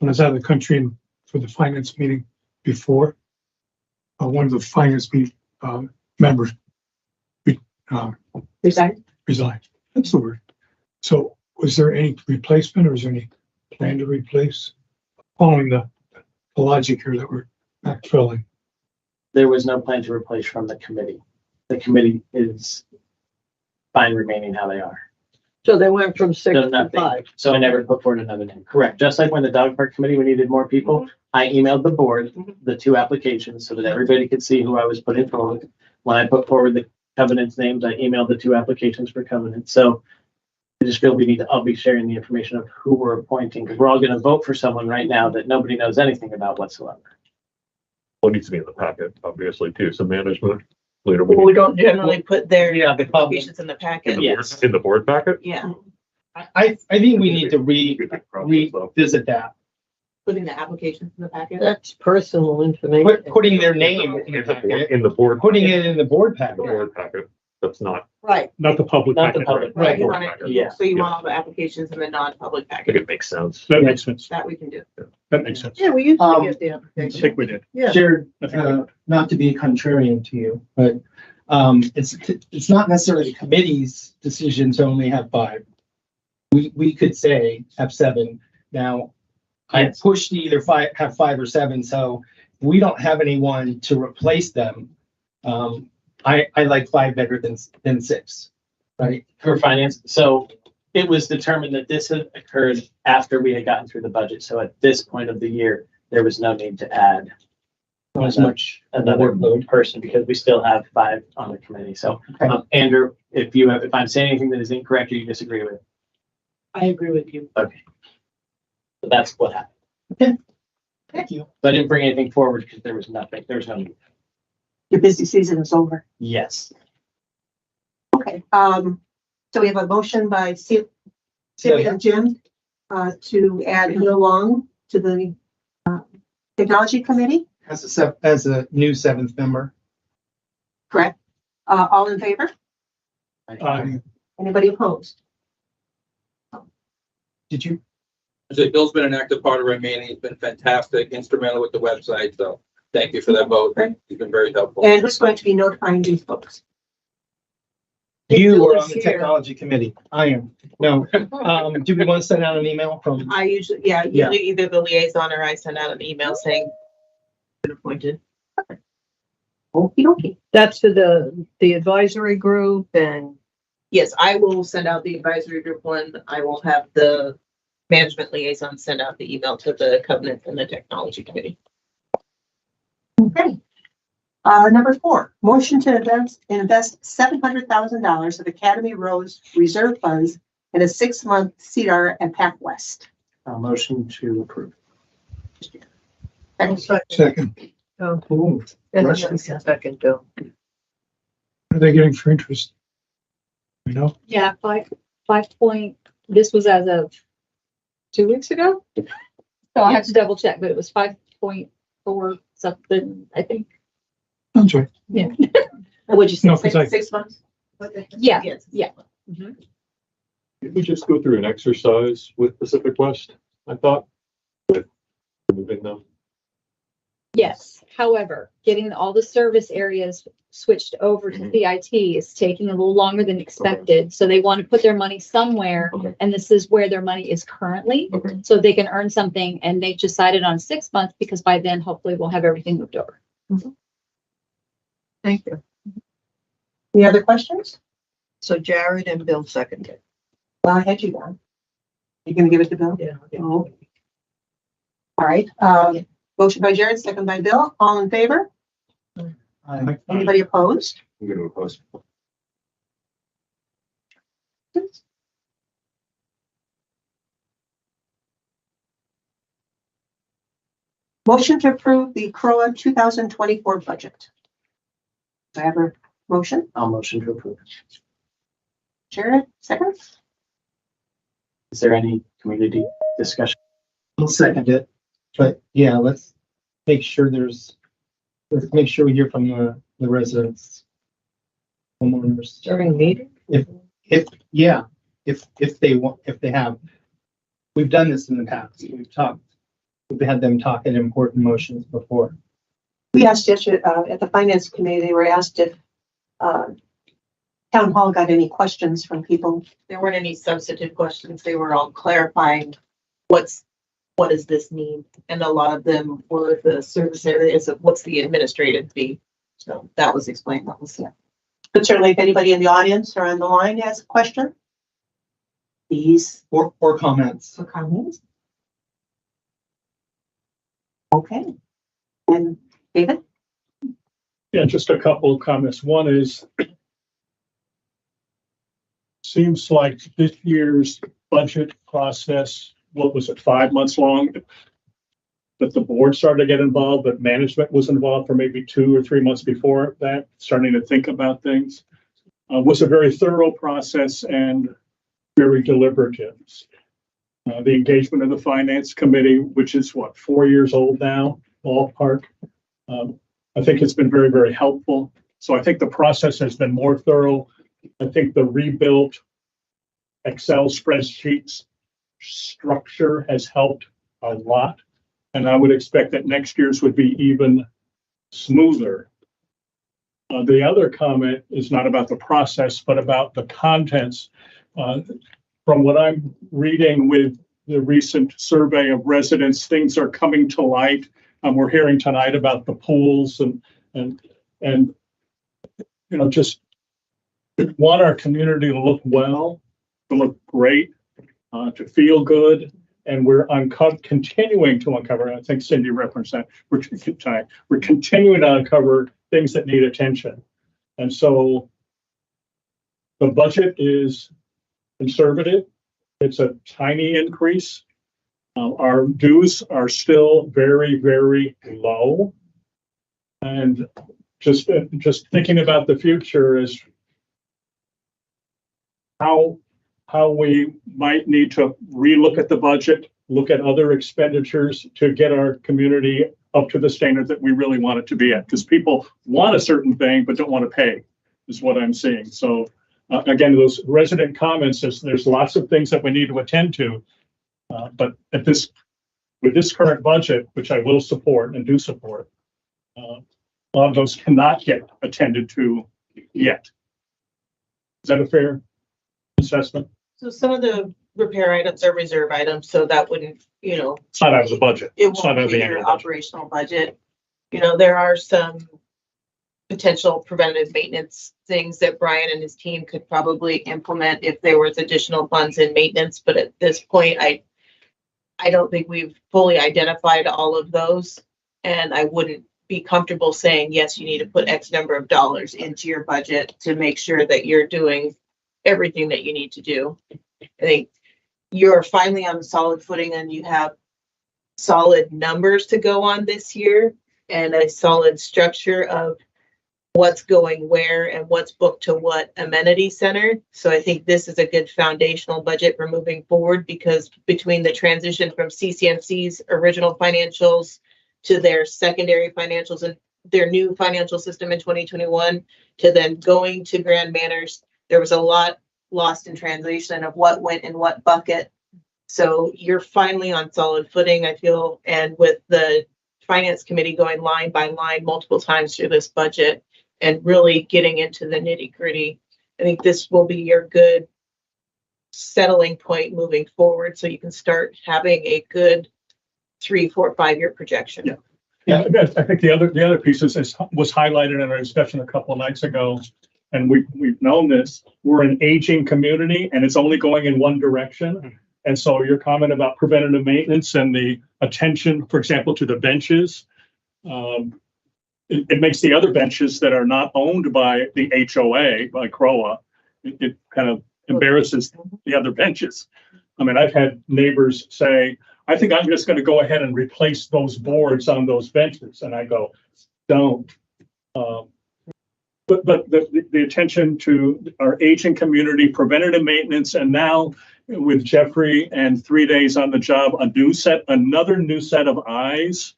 I was out of the country for the finance meeting before, one of the finance members Resigned? resigned. That's the word. So was there any replacement, or is there any plan to replace? Following the logic here that we're not filling. There was no plan to replace from the committee. The committee is fine remaining how they are. So they went from 6 No, to nothing. 5. So I never put forward another name. Correct. Just like when the dog park committee, we needed more people, I emailed the board the 2 applications so that everybody could see who I was putting forward. When I put forward the covenants names, I emailed the 2 applications for covenants. So I just feel I'll be sharing the information of who we're appointing. We're all going to vote for someone right now that nobody knows anything about whatsoever. Well, it needs to be in the packet, obviously, too. So management later. We don't generally put their Yeah, the public. applications in the In packet. the Yes. board, in the board packet? Yeah, I think we need to revisit that, putting the applications in the packet. That's personal information. putting their name in the packet, In the board. putting it in the board packet. The board packet. That's not. Right. Not the public. Not the packet. public. Right. You Board want it- packet. Yeah. So you want all the applications in the non-public I think packet, it makes sense. That makes sense. that we can do. That makes sense. Yeah, we used to get the I application. think we did. Yeah. Jared, I think we did. not to be contrarian to you, but it's not necessarily the committee's decision to only have 5. We could say have 7. Now, I Yes. pushed to either have 5 or 7, so if we don't have anyone to replace them. I like 5 better than 6, right? For finance, so it was determined that this had occurred after we had gotten through the budget. So at this point of the year, there was no need to add Not as much another workload. person because we still have 5 on the committee. So, Okay. Andrew, if I'm saying anything that is incorrect or you disagree with, I agree with you. okay. So that's what happened. Thank you. So I didn't bring anything forward because there was no need. Your busy season is over. Yes. Okay, so we have a motion by Celia and Jim, to add Bill Long to the, Technology Committee, As a new 7th member. correct? All in favor? Anybody opposed? Did you? I say Bill's been an active part of our meeting. He's been fantastic, instrumental with the website. So thank you for that vote. He's been very helpful. And who's going to be notifying these folks? You Bill are is on the here. technology committee. I am. No. Do we want to send out an email from? I usually, usually either the liaison or I send out an email saying been appointed. Okey-dokey. That's to the advisory group and Yes, I will send out the advisory group one. I will have the management liaison send out the email to the covenant and the technology committee. Okay. Number 4, motion to invest $700,000 of Academy Rose reserve funds in a 6-month CR at Pac West. A motion to approve. Second, oh, and then second, Bill. what are they getting for interest? You know, Yeah, 5 point, this was as of 2 weeks ago. So I have to double check, but it was 5.4 something, I think. sounds right. Yeah. Would you say No, 'cause I- 6 months? Yeah, Yes. yeah. Did we just go through an exercise with Pacific West, I thought? With moving them? Yes. However, getting all the service areas switched over to CIT is taking a little longer than expected. So they want to put their money somewhere, and this is where their money is currently. So they can earn something, and they decided on 6 months because by then hopefully we'll have everything moved over. Thank you. Any other questions? So Jared and Bill seconded. Well, I had you down. You gonna give it to Bill? Yeah. Oh. All right, motion by Jared, second by Bill, all in favor? Anybody opposed? I'm going to oppose. Motion to approve the CROA 2024 budget. Do I have a motion? I'll motion to approve. Jared, second? Is there any community discussion? I'll second it. But yeah, let's make sure we hear from the residents, homeowners. During the meeting? If they have. We've done this in the past. We've had them talk at important motions before. We asked yesterday, at the finance committee, they were asked if, town hall got any questions from people. There weren't any substantive questions. They were all clarifying what does this mean? And a lot of them were the service areas of what's the administrative fee. So that was explained. That was, yeah. But certainly if anybody in the audience or on the line has a question, please. Or comments. Or comments. Okay. And David? Yeah, just a couple of comments. One is, seems like this year's budget process, what was it, 5 months long? But the board started to get involved, but management was involved for maybe 2 or 3 months before that, starting to think about things. Was a very thorough process and very deliberative. The engagement of the finance committee, which is 4 years old now, ballpark. I think it's been very, very helpful. So I think the process has been more thorough. I think the rebuilt Excel spreadsheets structure has helped a lot. And I would expect that next year's would be even smoother. The other comment is not about the process, but about the contents. From what I'm reading with the recent survey of residents, things are coming to light. We're hearing tonight about the pools and just want our community to look well, to look great, to feel good. And we're continuing to uncover, I think Cindy referenced that, we're continuing to uncover things that need attention. And so the budget is conservative. It's a tiny increase. Our dues are still very, very low. And just thinking about the future is how we might need to relook at the budget, look at other expenditures to get our community up to the standard that we really want it to be at. Because people want a certain thing, but don't want to pay, is what I'm seeing. So again, those resident comments, there's lots of things that we need to attend to. But with this current budget, which I will support and do support, a lot of those cannot get attended to yet. Is that a fair assessment? So some of the repair items are reserve items, so that wouldn't, It's not out of the budget. it It's not won't out of be the your annual budget. operational budget. There are some potential preventative maintenance things that Brian and his team could probably implement if there was additional funds in maintenance. But at this point, I don't think we've fully identified all of those. And I wouldn't be comfortable saying, yes, you need to put X number of dollars into your budget to make sure that you're doing everything that you need to do. I think you're finally on solid footing and you have solid numbers to go on this year and a solid structure of what's going where and what's booked to what amenity center. So I think this is a good foundational budget for moving forward, because between the transition from CCMC's original financials to their secondary financials and their new financial system in 2021 to then going to Grand Manors, there was a lot lost in translation of what went in what bucket. So you're finally on solid footing, I feel, and with the finance committee going line by line multiple times through this budget, and really getting into the nitty gritty. I think this will be your good settling point moving forward, so you can start having a good 3, 4, 5-year projection. Yeah. Yeah, I think the other piece was highlighted in our discussion a couple of nights ago, and we've known this. We're an aging community, and it's only going in one direction. And so your comment about preventative maintenance and the attention, for example, to the benches, it makes the other benches that are not owned by the HOA, by CROA, it kind of embarrasses the other benches. I mean, I've had neighbors say, I think I'm just going to go ahead and replace those boards on those benches. And I go, don't. But the attention to our aging community, preventative maintenance, and now with Jeffrey and 3 days on the job, another new set of eyes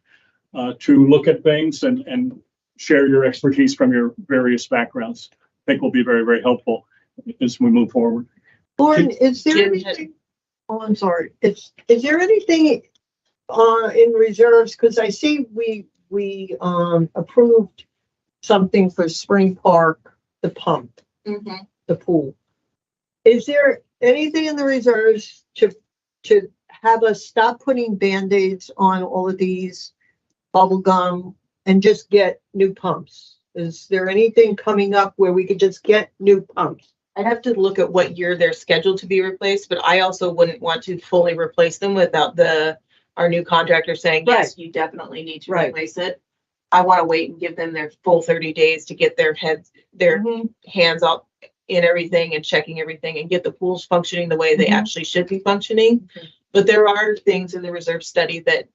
to look at things and share your expertise from your various backgrounds, I think will be very, very helpful as we move forward. Lauren, is there anything? Oh, I'm sorry. Is there anything in reserves? Because I see we approved something for Spring Park, the pump, the pool. Is there anything in the reserves to have us stop putting Band-Aids on all of these bubble gum and just get new pumps? Is there anything coming up where we could just get new pumps? I'd have to look at what year they're scheduled to be replaced, but I also wouldn't want to fully replace them without our new contractor saying, yes, you definitely need to replace it. I want to wait and give them their full 30 days to get their hands up in everything and checking everything and get the pools functioning the way they actually should be functioning. But there are things in the reserve study that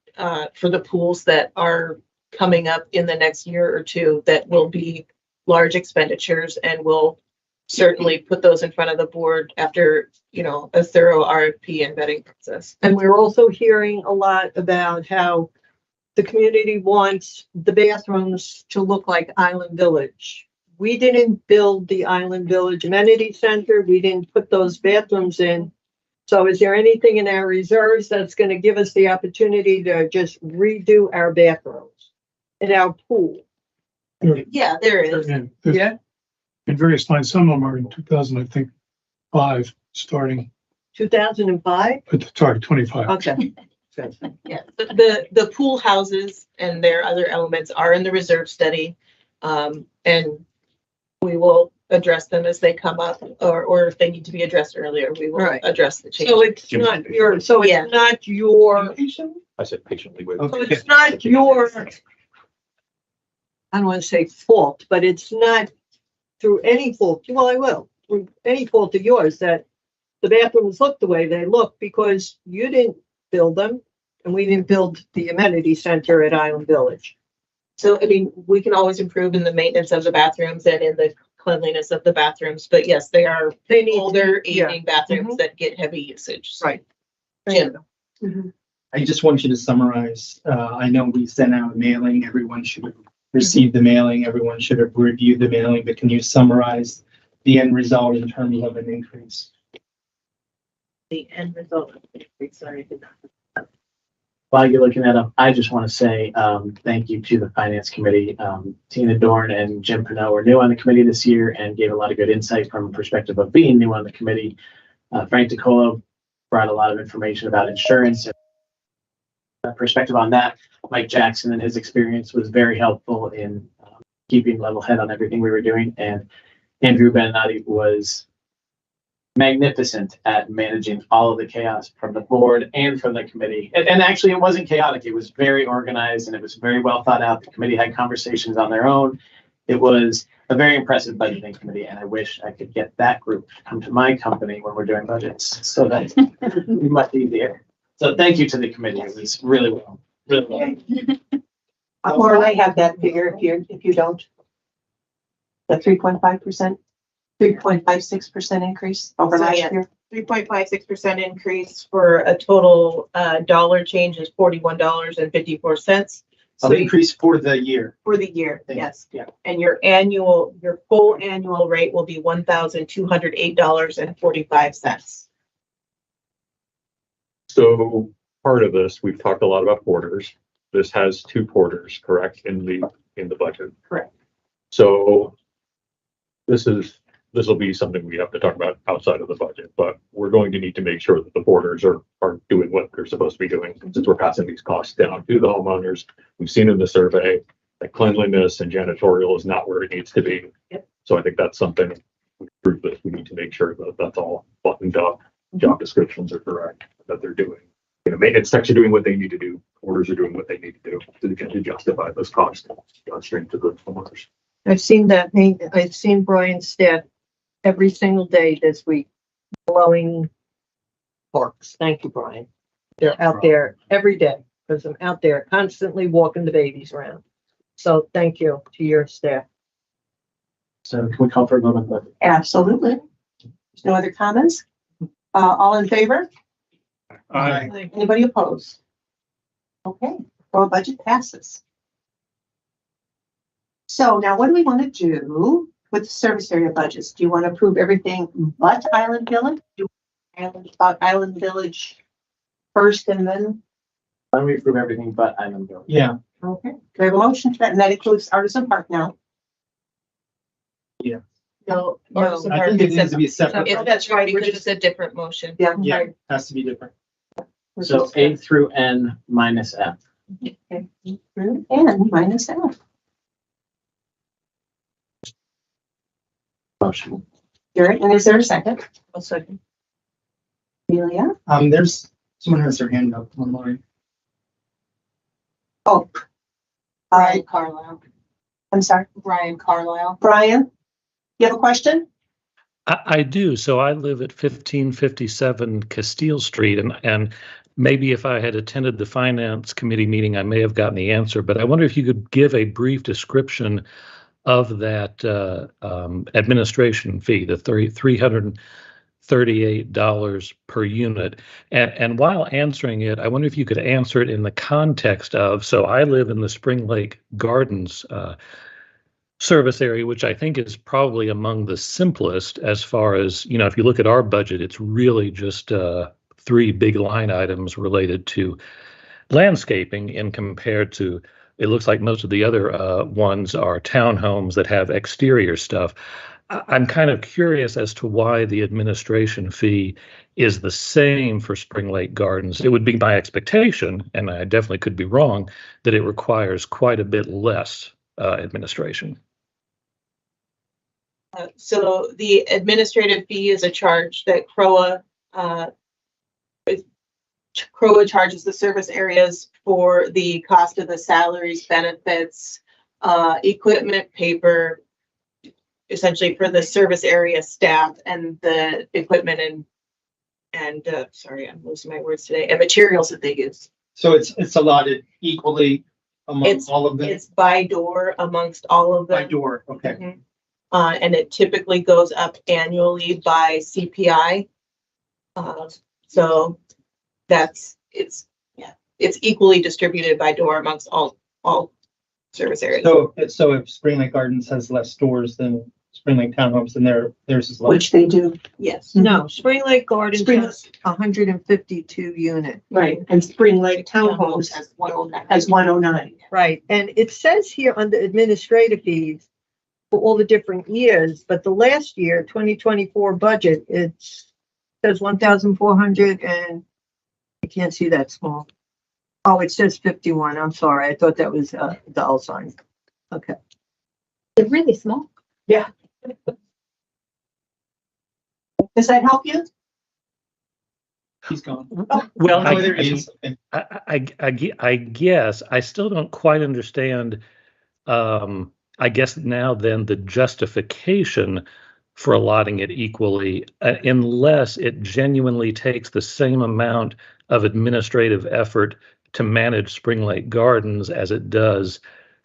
for the pools that are coming up in the next year or two that will be large expenditures, and will certainly put those in front of the board after, a thorough RFP and vetting process. And we're also hearing a lot about how the community wants the bathrooms to look like Island Village. We didn't build the Island Village Amenity Center. We didn't put those bathrooms in. So is there anything in our reserves that's going to give us the opportunity to just redo our bathrooms in our pool? Yeah, there is. Yeah. In various lines, some of them are in 2005, starting. 2005? Sorry, 25. Okay. Yeah, the pool houses and their other elements are in the reserve study, and we will address them as they come up, or if they need to be addressed earlier, we will address the change. So it's not your. So it's not your. I said patiently wait. So it's not your. I don't want to say fault, but it's not through any fault. Well, I will. Through any fault of yours that the bathrooms look the way they look because you didn't build them, and we didn't build the amenity center at Island Village. So, I mean, we can always improve in the maintenance of the bathrooms and in the cleanliness of the bathrooms, but yes, they need older, aging bathrooms that get heavy usage. Right. Jim. I just want you to summarize. I know we sent out a mailing. Everyone should have received the mailing. Everyone should have reviewed the mailing, but can you summarize the end result in terms of an increase? The end result of the increase, sorry. While you're looking at them, I just want to say thank you to the Finance Committee. Tina Dorn and Jim Pernell were new on the committee this year and gave a lot of good insight from a perspective of being new on the committee. Frank DiColo brought a lot of information about insurance and perspective on that. Mike Jackson and his experience was very helpful in keeping level head on everything we were doing. And Andrew Beninati was magnificent at managing all of the chaos from the board and from the committee. And actually, it wasn't chaotic. It was very organized and it was very well thought out. The committee had conversations on their own. It was a very impressive budgeting committee, and I wish I could get that group to come to my company when we're doing budgets so that it'd be much easier. So thank you to the committee. It was really well. Lauren, I have that figure if you don't. The 3.5%, 3.56% increase over last year. 3.56% increase for a total dollar change is $41.54. So increase for the year. For the year, yes. Yeah. And your full annual rate will be $1,208.45. So part of this, we've talked a lot about porters. This has 2 porters, correct, in the budget? Correct. So this will be something we have to talk about outside of the budget, but we're going to need to make sure that the boarders are doing what they're supposed to be doing since we're passing these costs down to the homeowners. We've seen in the survey that cleanliness and janitorial is not where it needs to be. Yep. So I think that's something we need to make sure that that's all buttoned up. Job descriptions are correct, that they're doing. Maintenance techs are doing what they need to do. Orders are doing what they need to do to justify those costs downstream to the homeowners. I've seen that, I've seen Brian's staff every single day this week blowing parks. Thank you, Brian. They're out there every day because I'm out there constantly walking the babies around. So thank you to your staff. So can we call for a moment? Absolutely. There's no other comments? All in favor? Aye. Anybody opposed? Okay, well, budget passes. So now what do we want to do with the service area budgets? Do you want to approve everything but Island Village? Do Island Village first and then? Why don't we approve everything but Island Village? Yeah. Okay, do I have a motion to that? And that includes Artisan Park now? No, I think it needs to be separate. That's right, because it's a different motion. Yeah. Yeah, has to be different. So A through N minus F. Okay, and minus F. Motion. Garrett, and is there a second? A second. Amelia? There's someone who has their hand up online. Oh. Brian Carlisle. I'm sorry, Brian Carlisle. Brian, you have a question? I do. So I live at 1557 Castile Street, and maybe if I had attended the finance committee meeting, I may have gotten the answer, but I wonder if you could give a brief description of that administration fee, the $338 per unit. And while answering it, I wonder if you could answer it in the context of, so I live in the Spring Lake Gardens service area, which I think is probably among the simplest as far as, if you look at our budget, it's really just 3 big line items related to landscaping, and compared to, it looks like most of the other ones are townhomes that have exterior stuff. I'm kind of curious as to why the administration fee is the same for Spring Lake Gardens. It would be my expectation, and I definitely could be wrong, that it requires quite a bit less administration. So the administrative fee is a charge that CROA charges the service areas for the cost of the salaries, benefits, equipment, paper, essentially for the service area staff and the equipment and sorry, I'm losing my words today, and materials that they use. So it's allotted equally among all of them? It's by door amongst all of them. By door, okay. Mm-hmm. And it typically goes up annually by CPI. So it's equally distributed by door amongst all service areas. So if Spring Lake Gardens has less stores than Spring Lake Townhomes, then theirs is less. Which they do. Yes. No, Spring Lake Gardens has 152 units. Right, and Spring Lake Townhomes has 109. Right, and it says here under administrative fees for all the different years, but the last year, 2024 budget, it says 1,400, and I can't see that small. Oh, it says 51. I'm sorry. I thought that was a dollar sign. Okay. They're really small. Yeah. Does that help you? He's gone. Well, Oh, there he is. Okay. I guess I still don't quite understand. I guess now then the justification for allotting it equally, unless it genuinely takes the same amount of administrative effort to manage Spring Lake Gardens as it does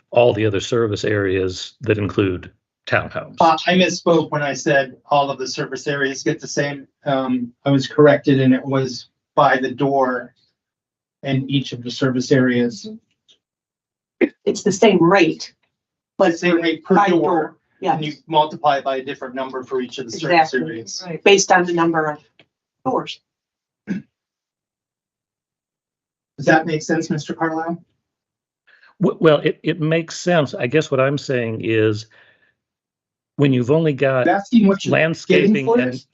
all the other service areas that include townhomes. I misspoke when I said all of the service areas get the same. I was corrected, and it was by the door in each of the service areas. It's the same rate, but Same rate per by door. Yeah, And you multiply by a different number for each of the service areas. right, based on the number of doors. Does that make sense, Mr. Carlisle? Well, it makes sense. I guess what I'm saying is when you've only got Asking what you're getting landscaping for and this?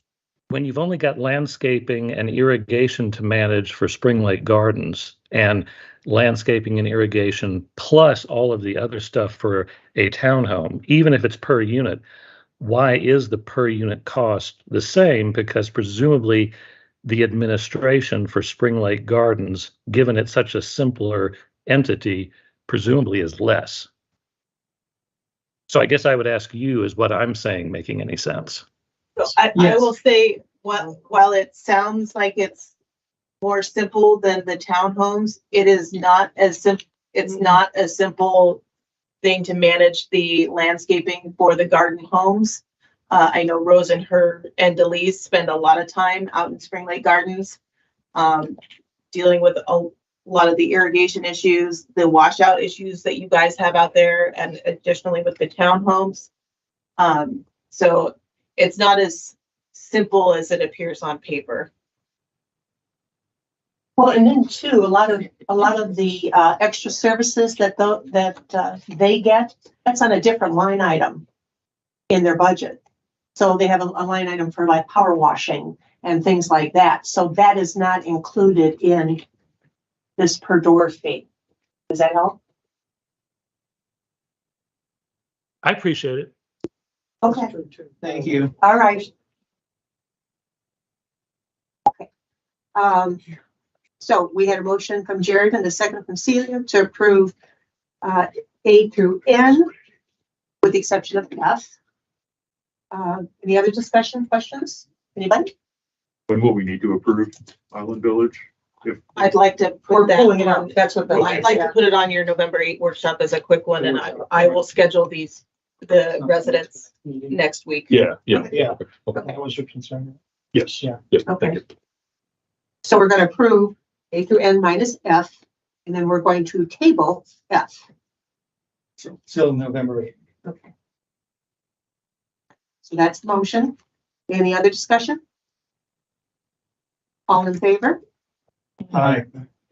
when you've only got landscaping and irrigation to manage for Spring Lake Gardens and landscaping and irrigation plus all of the other stuff for a townhome, even if it's per unit, why is the per unit cost the same? Because presumably the administration for Spring Lake Gardens, given it's such a simpler entity, presumably is less. So I guess I would ask you, is what I'm saying making any sense? So I will say, while it sounds like it's more simple than the townhomes, it is not as simple. It's not a simple thing to manage the landscaping for the garden homes. I know Rose and Delise spend a lot of time out in Spring Lake Gardens, dealing with a lot of the irrigation issues, the washout issues that you guys have out there, and additionally with the townhomes. So it's not as simple as it appears on paper. Well, and then too, a lot of the extra services that they get, that's on a different line item in their budget. So they have a line item for like power washing and things like that. So that is not included in this per door fee. Does that help? I appreciate it. Okay. Thank you. All right. Okay. So we had a motion from Jared and a second from Celia to approve A through N with the exception of F. Any other discussion, questions? Anybody? When will we need to approve Island Village? I'd like to We're put that pulling it on. out. That's what the I'd like to put it on your November 8 workshop as a quick one, and I will schedule the residents next week. Yeah. Yeah. Okay. That was your concern. Yes. Yeah. Yes. Okay. Thank you. So we're going to approve A through N minus F, and then we're going to table F. Till November 8th. Okay. So that's the motion. Any other discussion? All in favor? Aye.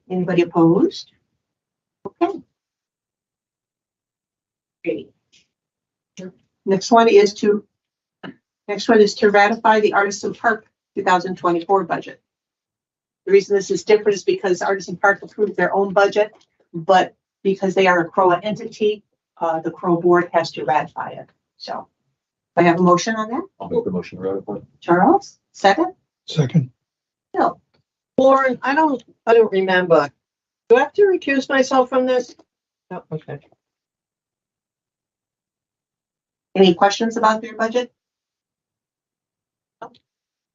Anybody opposed? Okay. Great. Next one is to ratify the Artisan Park 2024 budget. The reason this is different is because Artisan Park approved their own budget, but because they are a CROA entity, the CROA board has to ratify it. So I have a motion on that. I'll make the motion to ratify. Charles, second? Second. No. Lauren, I don't remember. Do I have to recuse myself from this? No, okay. Any questions about their budget? No.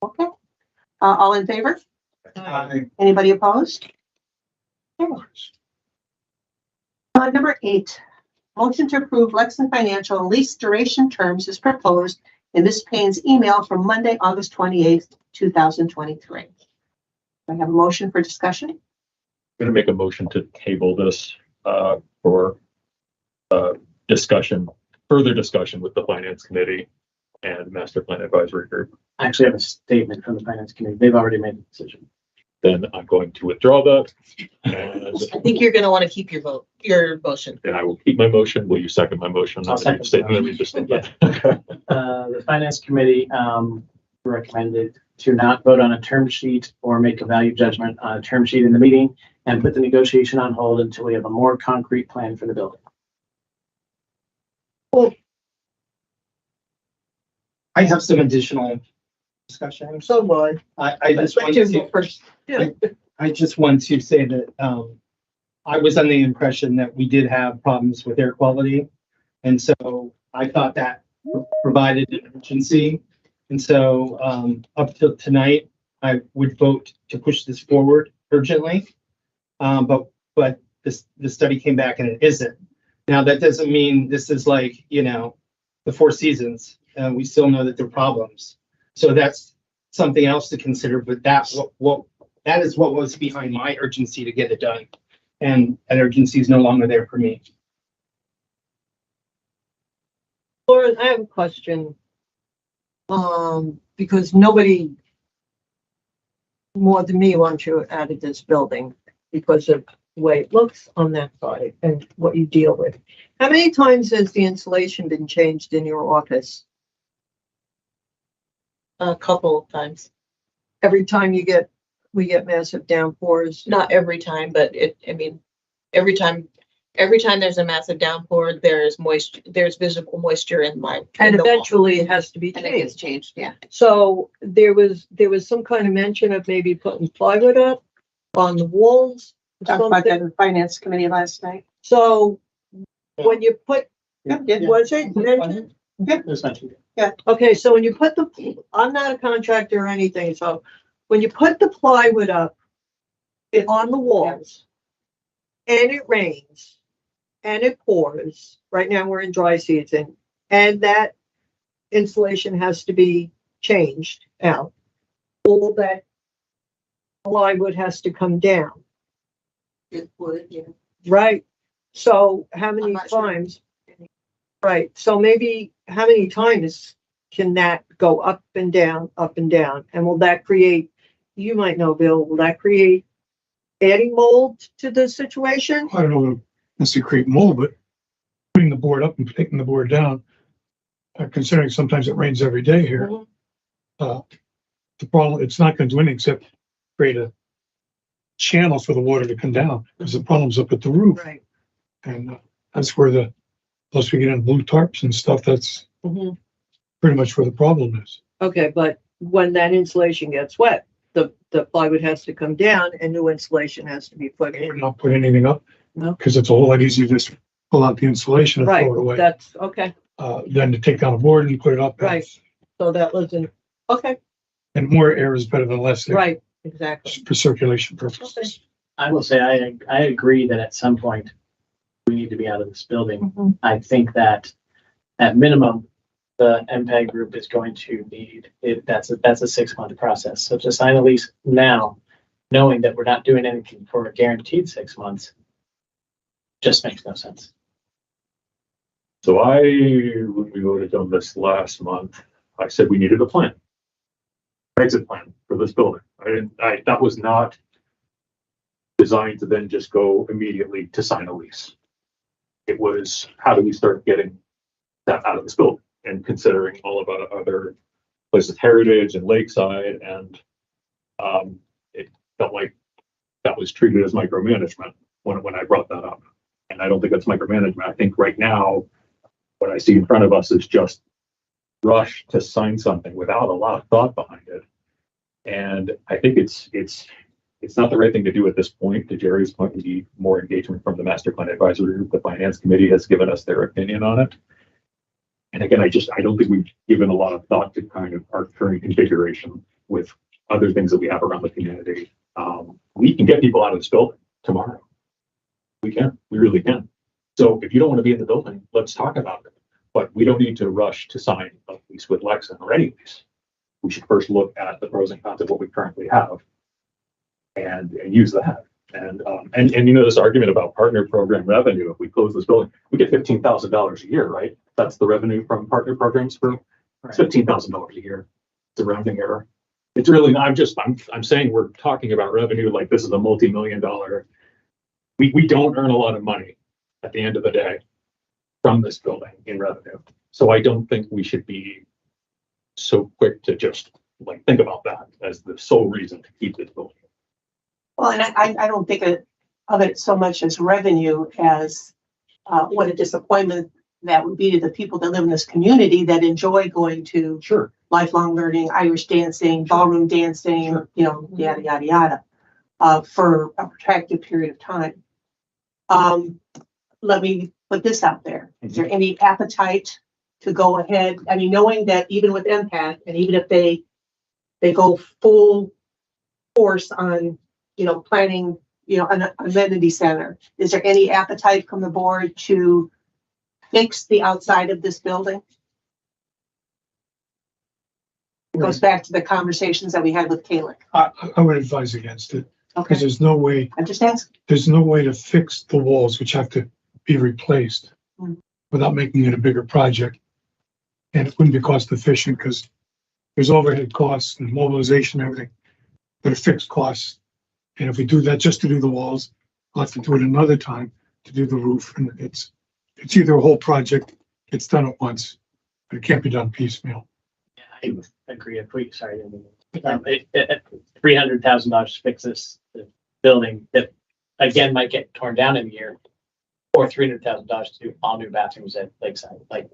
Okay. All in favor? Aye. Anybody opposed? Number 8, motion to approve Lexington Financial lease duration terms is proposed in Ms. Payne's email from Monday, August 28th, 2023. I have a motion for discussion. I'm going to make a motion to table this for further discussion with the Finance Committee and Master Plan Advisory Group. I actually have a statement from the Finance Committee. They've already made the decision. Then I'm going to withdraw that. And I think you're going to want to keep your motion. then I will keep my motion. Will you second my motion? I'll second. The Finance Committee recommended to not vote on a term sheet or make a value judgment on a term sheet in the meeting and put the negotiation on hold until we have a more concrete plan for the building. I have some additional discussion. So would. I just want to first. Yeah. I just want to say that I was under the impression that we did have problems with air quality. And so I thought that provided an urgency. And so up till tonight, I would vote to push this forward urgently. But the study came back and it isn't. Now, that doesn't mean this is like, the Four Seasons. We still know that there are problems. So that's something else to consider. But that is what was behind my urgency to get it done. And that urgency is no longer there for me. Lauren, I have a question. Because nobody more than me wants you added this building because of the way it looks on that side and what you deal with. How many times has the insulation been changed in your office A couple of times. Every time we get massive downpours. Not every time, but every time there's a massive downpour, there's visible moisture in And the wall. eventually it has to be And it gets changed. changed, yeah. So there was some kind of mention of maybe putting plywood up on the walls. or Talked about that something. in the finance committee last night. So when you put, was it mentioned? It was mentioned. Okay, so when you put I'm not a contractor or anything, so when you put the plywood up on the walls and it rains and it pours, right now we're in dry season, and that insulation has to be changed out, all that plywood has to come down. It would, yeah. Right. So how many times? Right. So maybe how many times can that go up and down, up and down? And will that create, you might know, Bill, will that create adding mold to the situation? I don't know, necessarily create mold, but putting the board up and taking the board down, considering sometimes it rains every day here. The problem, it's not going to do anything except create a channel for the water to come down, because the problem's up at the roof. Right. And that's where plus we get in blue tarps and stuff, that's pretty much where the problem is. Okay, but when that insulation gets wet, the plywood has to come down and new insulation has to be put in. Not put anything up, No. because it's a whole lot easier to just pull out the insulation and Right, throw it away. that's, okay, Than to take down a board and put it up. right. So that wasn't, okay, And more air is better than less air. right, exactly. For circulation purposes. I will say, I agree that at some point we need to be out of this building. I think that at minimum, the MPEG group is going to need it. That's a 6-month process. So to sign a lease now, knowing that we're not doing anything for a guaranteed 6 months, just makes no sense. So when we voted on this last month, I said we needed a plan. Exit plan for this building. That was not designed to then just go immediately to sign a lease. It was, how do we start getting that out of this building? And considering all of our other places, Heritage and Lakeside, and it felt like that was treated as micromanagement when I brought that up. And I don't think that's micromanagement. I think right now, what I see in front of us is just rush to sign something without a lot of thought behind it. And I think it's not the right thing to do at this point. To Jerry's point, we need more engagement from the master plan advisory group. The finance committee has given us their opinion on it. And again, I don't think we've given a lot of thought to kind of our current configuration with other things that we have around the community. We can get people out of this building tomorrow. We really can. So if you don't want to be in the building, let's talk about it. But we don't need to rush to sign a lease with Lexan or any lease. We should first look at the pros and cons of what we currently have and use that. And this argument about partner program revenue, if we close this building, we get $15,000 a year, right? That's the revenue from partner programs for $15,000 a year. It's a rounding error. It's really not, I'm saying we're talking about revenue like this is a multi-million-dollar. We don't earn a lot of money at the end of the day from this building in revenue. So I don't think we should be so quick to just think about that as the sole reason to keep this building. Well, and I don't think of it so much as revenue as what a disappointment that would be to the people that live in this community that enjoy going to lifelong learning, Irish dancing, ballroom dancing, yada, yada, yada, for a protracted period of time. Let me put this out there. Is there any appetite to go ahead? I mean, knowing that even with MPAC, and even if they go full force on planning, an amenity center. Is there any appetite from the board to fix the outside of this building? It goes back to the conversations that we had with Kalik. I would advise against it, because there's no way. I'm just asking. There's no way to fix the walls, which have to be replaced, without making it a bigger project. And it wouldn't be cost efficient because there's overhead costs and mobilization, and everything, that are fixed costs. And if we do that just to do the walls, we'll have to do it another time to do the roof. And it's either a whole project gets done at once, but it can't be done piecemeal. I agree. Sorry. $300,000 to fix this building that again might get torn down in a year, or $300,000 to do all new bathrooms at Lakeside. Like,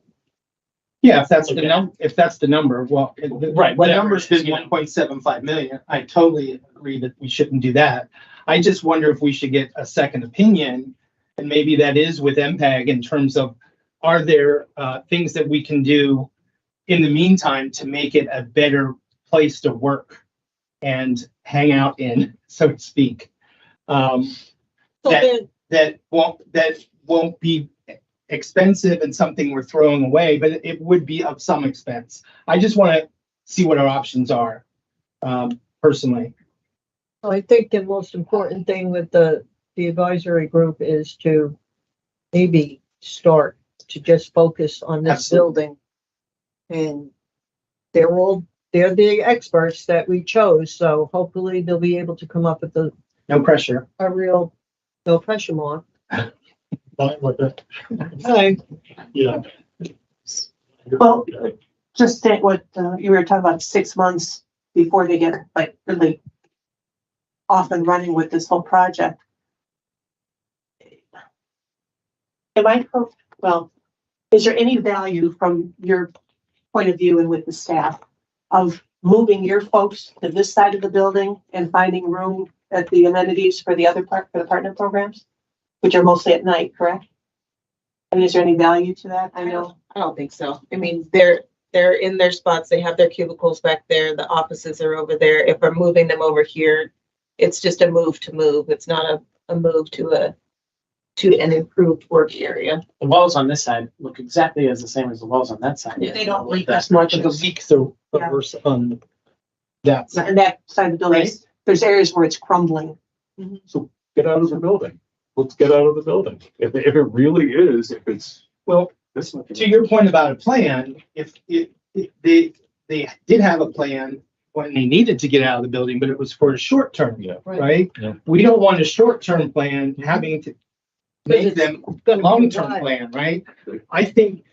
Yeah, if that's Okay. if that's the number, well, Right, the whatever number's it is, been you know. 1.75 million. I totally agree that we shouldn't do that. I just wonder if we should get a second opinion, and maybe that is with MPEG in terms of, are there things that we can do in the meantime to make it a better place to work and hang out in, so to speak? So That then, that won't be expensive and something we're throwing away, but it would be of some expense. I just want to see what our options are, personally. I think the most important thing with the advisory group is to maybe start to just focus on this Absolutely. building. And they're the experts that we chose, so hopefully they'll be able to come up with No pressure. a real no pressure mark. Fine with it. Okay. Yeah. Well, just think what you were talking about 6 months before they get like really off and running with this whole project. Well, is there any value from your point of view and with the staff of moving your folks to this side of the building and finding room at the amenities for the other part, for the partner programs, which are mostly at night, correct? I mean, is there any value to that? I know. I don't think so. I mean, they're in their spots. They have their cubicles back there. The offices are over there. If we're moving them over here, it's just a move to move. It's not a move to an improved work area. The walls on this side look exactly as the same as the walls on that side. They don't leak That's as much. The leaks are worse on that side. And that side of the building, there's areas where it's crumbling. So get out of the building. Let's get out of the building. If it really is, if it's, Well, this much. to your point about a plan, if they did have a plan when they needed to get out of the building, but it was for a short term, Yeah. right? Yeah. We don't want a short term plan having to make them a long term plan, right? I think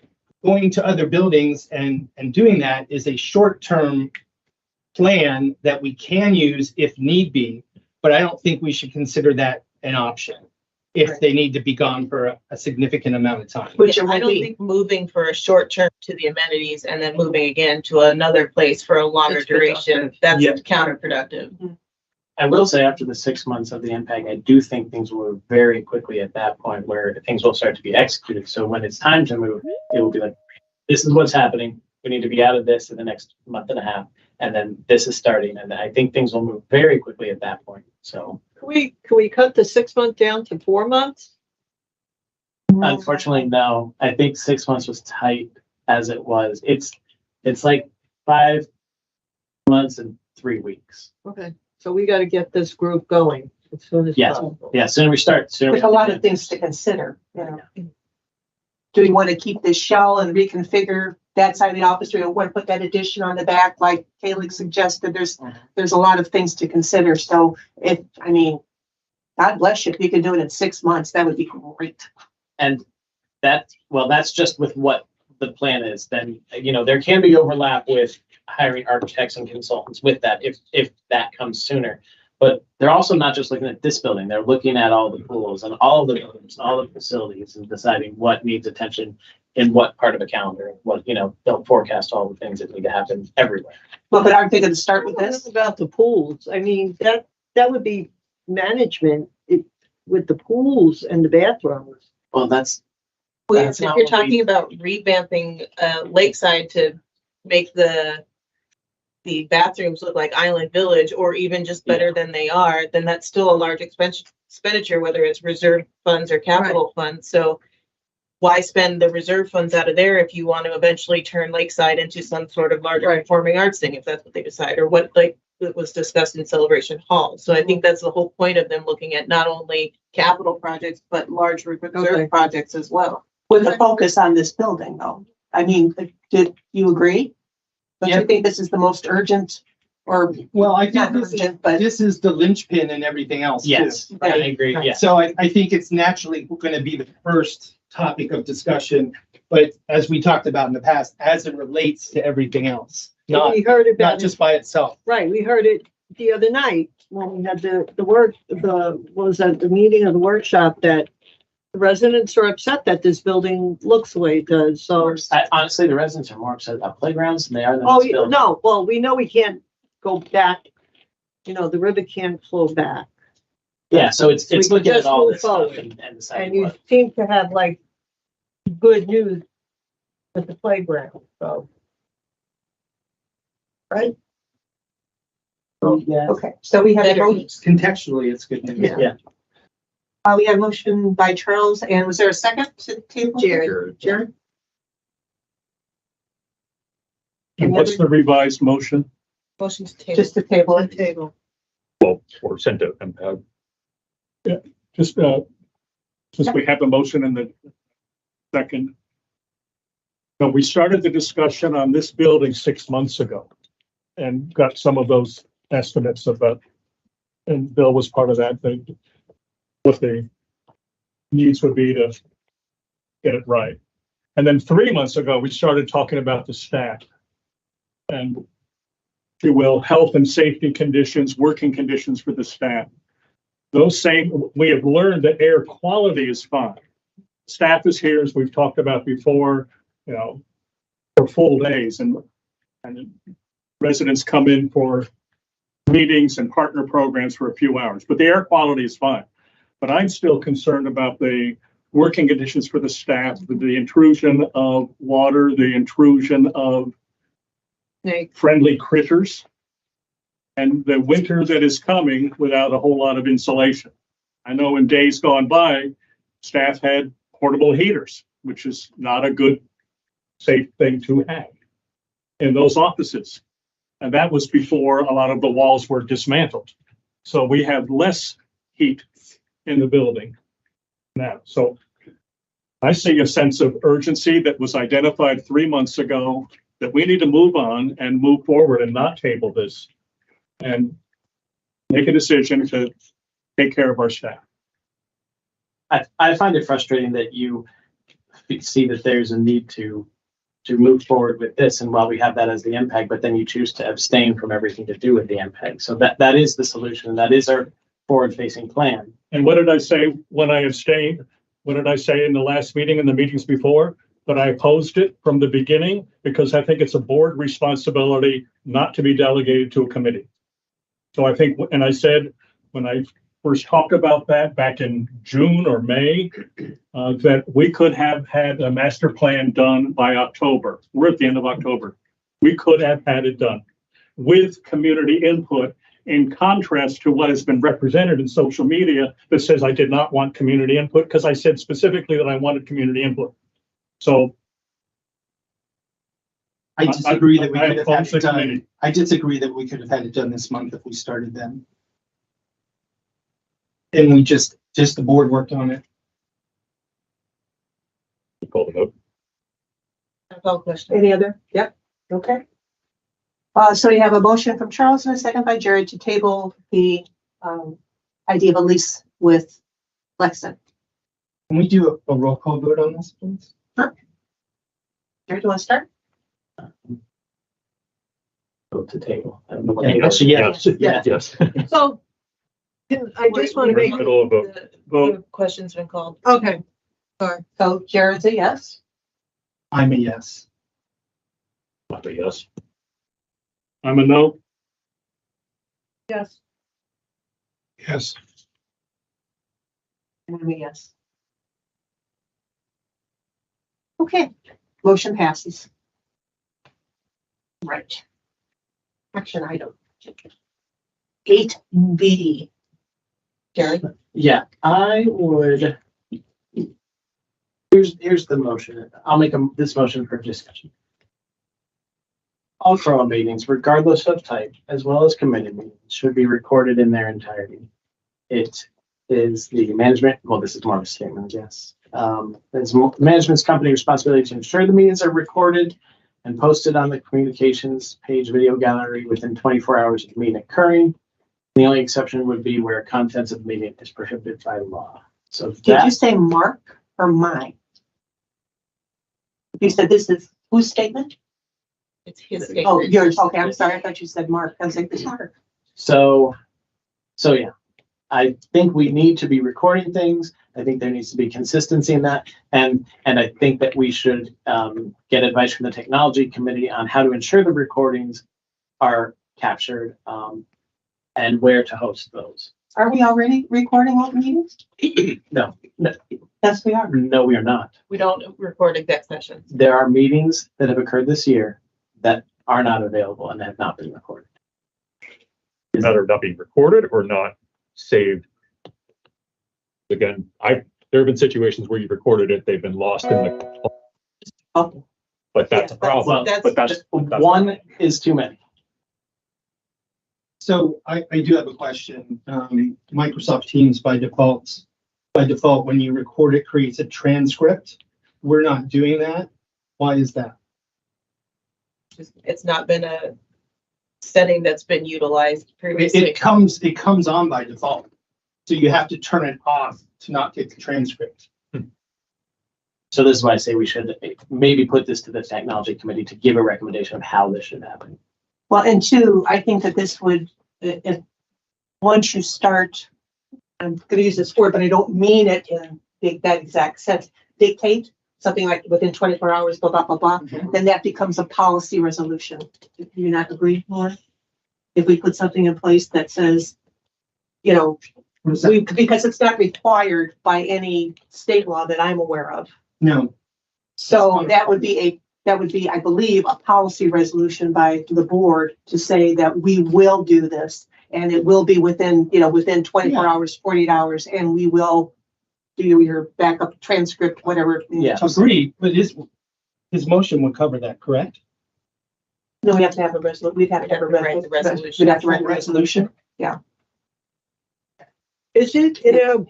going to other buildings and doing that is a short term plan that we can use if need be, but I don't think we should consider that an option if they need to be gone for a significant amount of time. Which I don't think moving for a short term to the amenities and then moving again to another place for a longer It's duration, that's Yeah. counterproductive. I will say after the 6 months of the impact, I do think things will move very quickly at that point where things will start to be executed. So when it's time to move, it will be like, this is what's happening. We need to be out of this in the next month and a half. And then this is starting. And I think things will move very quickly at that point. So Can we cut the 6 month down to 4 months? unfortunately, no, I think 6 months was tight as it was. It's like 5 months and 3 weeks. Okay, so we gotta get this group going as soon as Yes. possible. Yeah, sooner we start, sooner. There's a lot of things to consider, you know. Do we want to keep this shell and reconfigure that side of the office? Do we want to put that addition on the back like Kaylee suggested? There's a lot of things to consider. So God bless you, if you could do it in 6 months, that would be great. And that's just with what the plan is. Then, there can be overlap with hiring architects and consultants with that if that comes sooner. But they're also not just looking at this building. They're looking at all the pools and all the buildings, and all the facilities and deciding what needs attention in what part of a calendar. They'll forecast all the things that need to happen everywhere. Well, but aren't they going to start with What this? about the pools? I mean, that would be management with the pools and the bathrooms. Well, that's If not you're what we- talking about revamping Lakeside to make the bathrooms look like Island Village or even just better than they are, then that's still a large expenditure, whether it's reserve funds or capital funds. So why spend the reserve funds out of there if you want to eventually turn Lakeside into some sort of larger performing arts thing, if that's what they decide, or what was discussed in Celebration Hall. So I think that's the whole point of them looking at not only capital projects, but large reserve projects as well. With a focus on this building, though. I mean, did you agree? Don't you think this is the most urgent or? Well, I think not this urgent, but this is the linchpin and everything else. Yes, too, I right? agree. Yeah. So I think it's naturally going to be the first topic of discussion, but as we talked about in the past, as it relates to everything else. not, We heard about not it, just by itself. right, we heard it the other night when we had what was that, the meeting of the workshop, that the residents are upset that this building looks the way it does, so. Honestly, the residents are more upset about playgrounds than they are than Oh, this building. no, well, we know we can't go back, the river can't flow back. Yeah, so it's We can looking at just all move this stuff forward. and deciding And you what. seem to have like good news with the playground, so. Right? Yeah. Okay, so we have a motion, Contextually, it's good news. Yeah. we have a motion by Charles, and was there a second to the table? Jared? And what's the revised motion? Motion to table. Just to table it. Table. Well, or sent to MPAG. Just, since we have a motion in the second. But we started the discussion on this building 6 months ago and got some of those estimates about, and Bill was part of that, what the needs would be to get it right. And then 3 months ago, we started talking about the staff and, if you will, health and safety conditions, working conditions for the staff. We have learned that air quality is fine. Staff is here, as we've talked about before, for full days, and residents come in for meetings and partner programs for a few hours, but the air quality is fine. But I'm still concerned about the working conditions for the staff, the intrusion of water, the intrusion of friendly critters, and the winter that is coming without a whole lot of insulation. I know in days gone by, staff had portable heaters, which is not a good, safe thing to have in those offices. And that was before a lot of the walls were dismantled. So we have less heat in the building now. So I see a sense of urgency that was identified 3 months ago, that we need to move on and move forward and not table this and make a decision to take care of our staff. I find it frustrating that you see that there's a need to move forward with this, and while we have that as the MPEG, but then you choose to abstain from everything to do with the MPEG. So that is the solution. That is our forward-facing plan. And what did I say when I abstained? What did I say in the last meeting and the meetings before? That I opposed it from the beginning because I think it's a board responsibility not to be delegated to a committee. So I think, and I said when I first talked about that back in June or May, that we could have had a master plan done by October. We're at the end of October. We could have had it done with community input, in contrast to what has been represented in social media that says I did not want community input, because I said specifically that I wanted community input. So I disagree that we I could have had oppose the it done. committee. I disagree that we could have had it done this month if we started then. And we just the board worked on it. Call the vote. No question. Any other? Yep. Okay. So you have a motion from Charles and a second by Jared to table the idea of a lease with Lexington. Can we do a roll call vote on this, please? Sure. Jared, do you want to start? Vote to table. Actually, yeah. Yes. So, I just want to make, Middle of vote. vote. Question's been called. okay, sorry. So Jared's a yes. I'm a yes. Not a yes. I'm a no. Yes. Yes. And I'm a yes. Okay, motion passes. Right. Action item. 8B. Jared? Yeah, I would. Here's the motion. I'll make this motion for discussion. All CROA meetings, regardless of type, as well as committee meetings, should be recorded in their entirety. It is the management, well, this is more of a statement, I guess. It's management's company responsibility to ensure the meetings are recorded and posted on the communications page video gallery within 24 hours of the meeting occurring. The only exception would be where contents of the meeting is prohibited by law. So Did you say Mark or mine? You said this is whose statement? It's his. Oh, yours, okay, I'm sorry, I thought you said Mark, I was like, it's Mark. So yeah, I think we need to be recording things. I think there needs to be consistency in that. And I think that we should get advice from the technology committee on how to ensure the recordings are captured and where to host those. Are we already recording all the meetings? No, Yes, we are. no, we are not. We don't record exec sessions. There are meetings that have occurred this year that are not available and have not been recorded. Matter of not being recorded or not saved. Again, there have been situations where you've recorded it, they've been lost in the. Oh. But that's Yeah, a problem. That's one is too many. So I do have a question. Microsoft Teams by default, when you record it, creates a transcript. We're not doing that. Why is that? It's not been a setting that's been utilized previously. It comes on by default. So you have to turn it off to not get the transcript. So this is why I say we should maybe put this to the technology committee to give a recommendation of how this should happen. Well, and two, I think that this would, if, once you start, I'm gonna use this word, but I don't mean it in that exact sense, dictate something like within 24 hours, blah, blah, blah, blah, then that becomes a policy resolution. Do you not agree, Lauren? If we put something in place that says, you know, because it's not required by any state law that I'm aware of. No. So that would be, I believe, a policy resolution by the board to say that we will do this and it will be within 24 hours, 48 hours, and we will do your backup transcript, whatever. Yeah. Agreed, but his motion would cover that, correct? No, we have to have a resolution. We'd have to have a resolution. We'd have to write a resolution. Yeah. Is it in our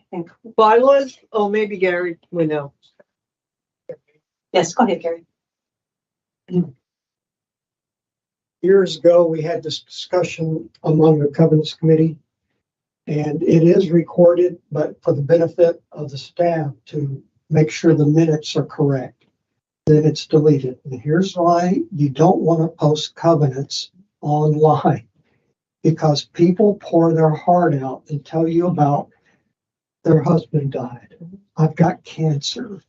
bylaws? Oh, maybe Gary would know. Yes, go ahead, Gary. Years ago, we had this discussion among the covenants committee, and it is recorded, but for the benefit of the staff to make sure the minutes are correct, then it's deleted. And here's why you don't want to post covenants online, because people pour their heart out and tell you about their husband died. I've got cancer.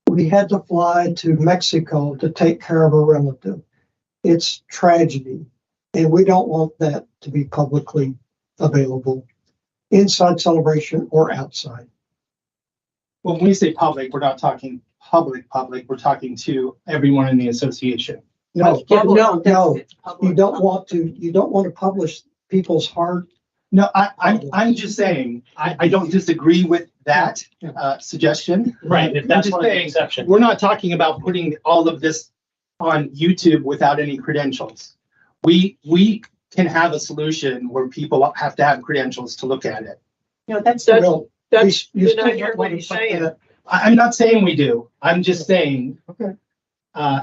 We had to fly to Mexico to take care of a relative. It's tragedy, and we don't want that to be publicly available inside Celebration or outside. Well, when we say public, we're not talking public, we're talking to everyone in the association. No, Yeah, no, you don't want to publish people's heart. No, I'm just saying, I don't disagree with that suggestion. Right, if I'm that's just one of the saying, exceptions. we're not talking about putting all of this on YouTube without any credentials. We can have a solution where people have to have credentials to look at it. You know, that's You're not hearing what he's saying. I'm not saying we do. I'm just saying. Okay.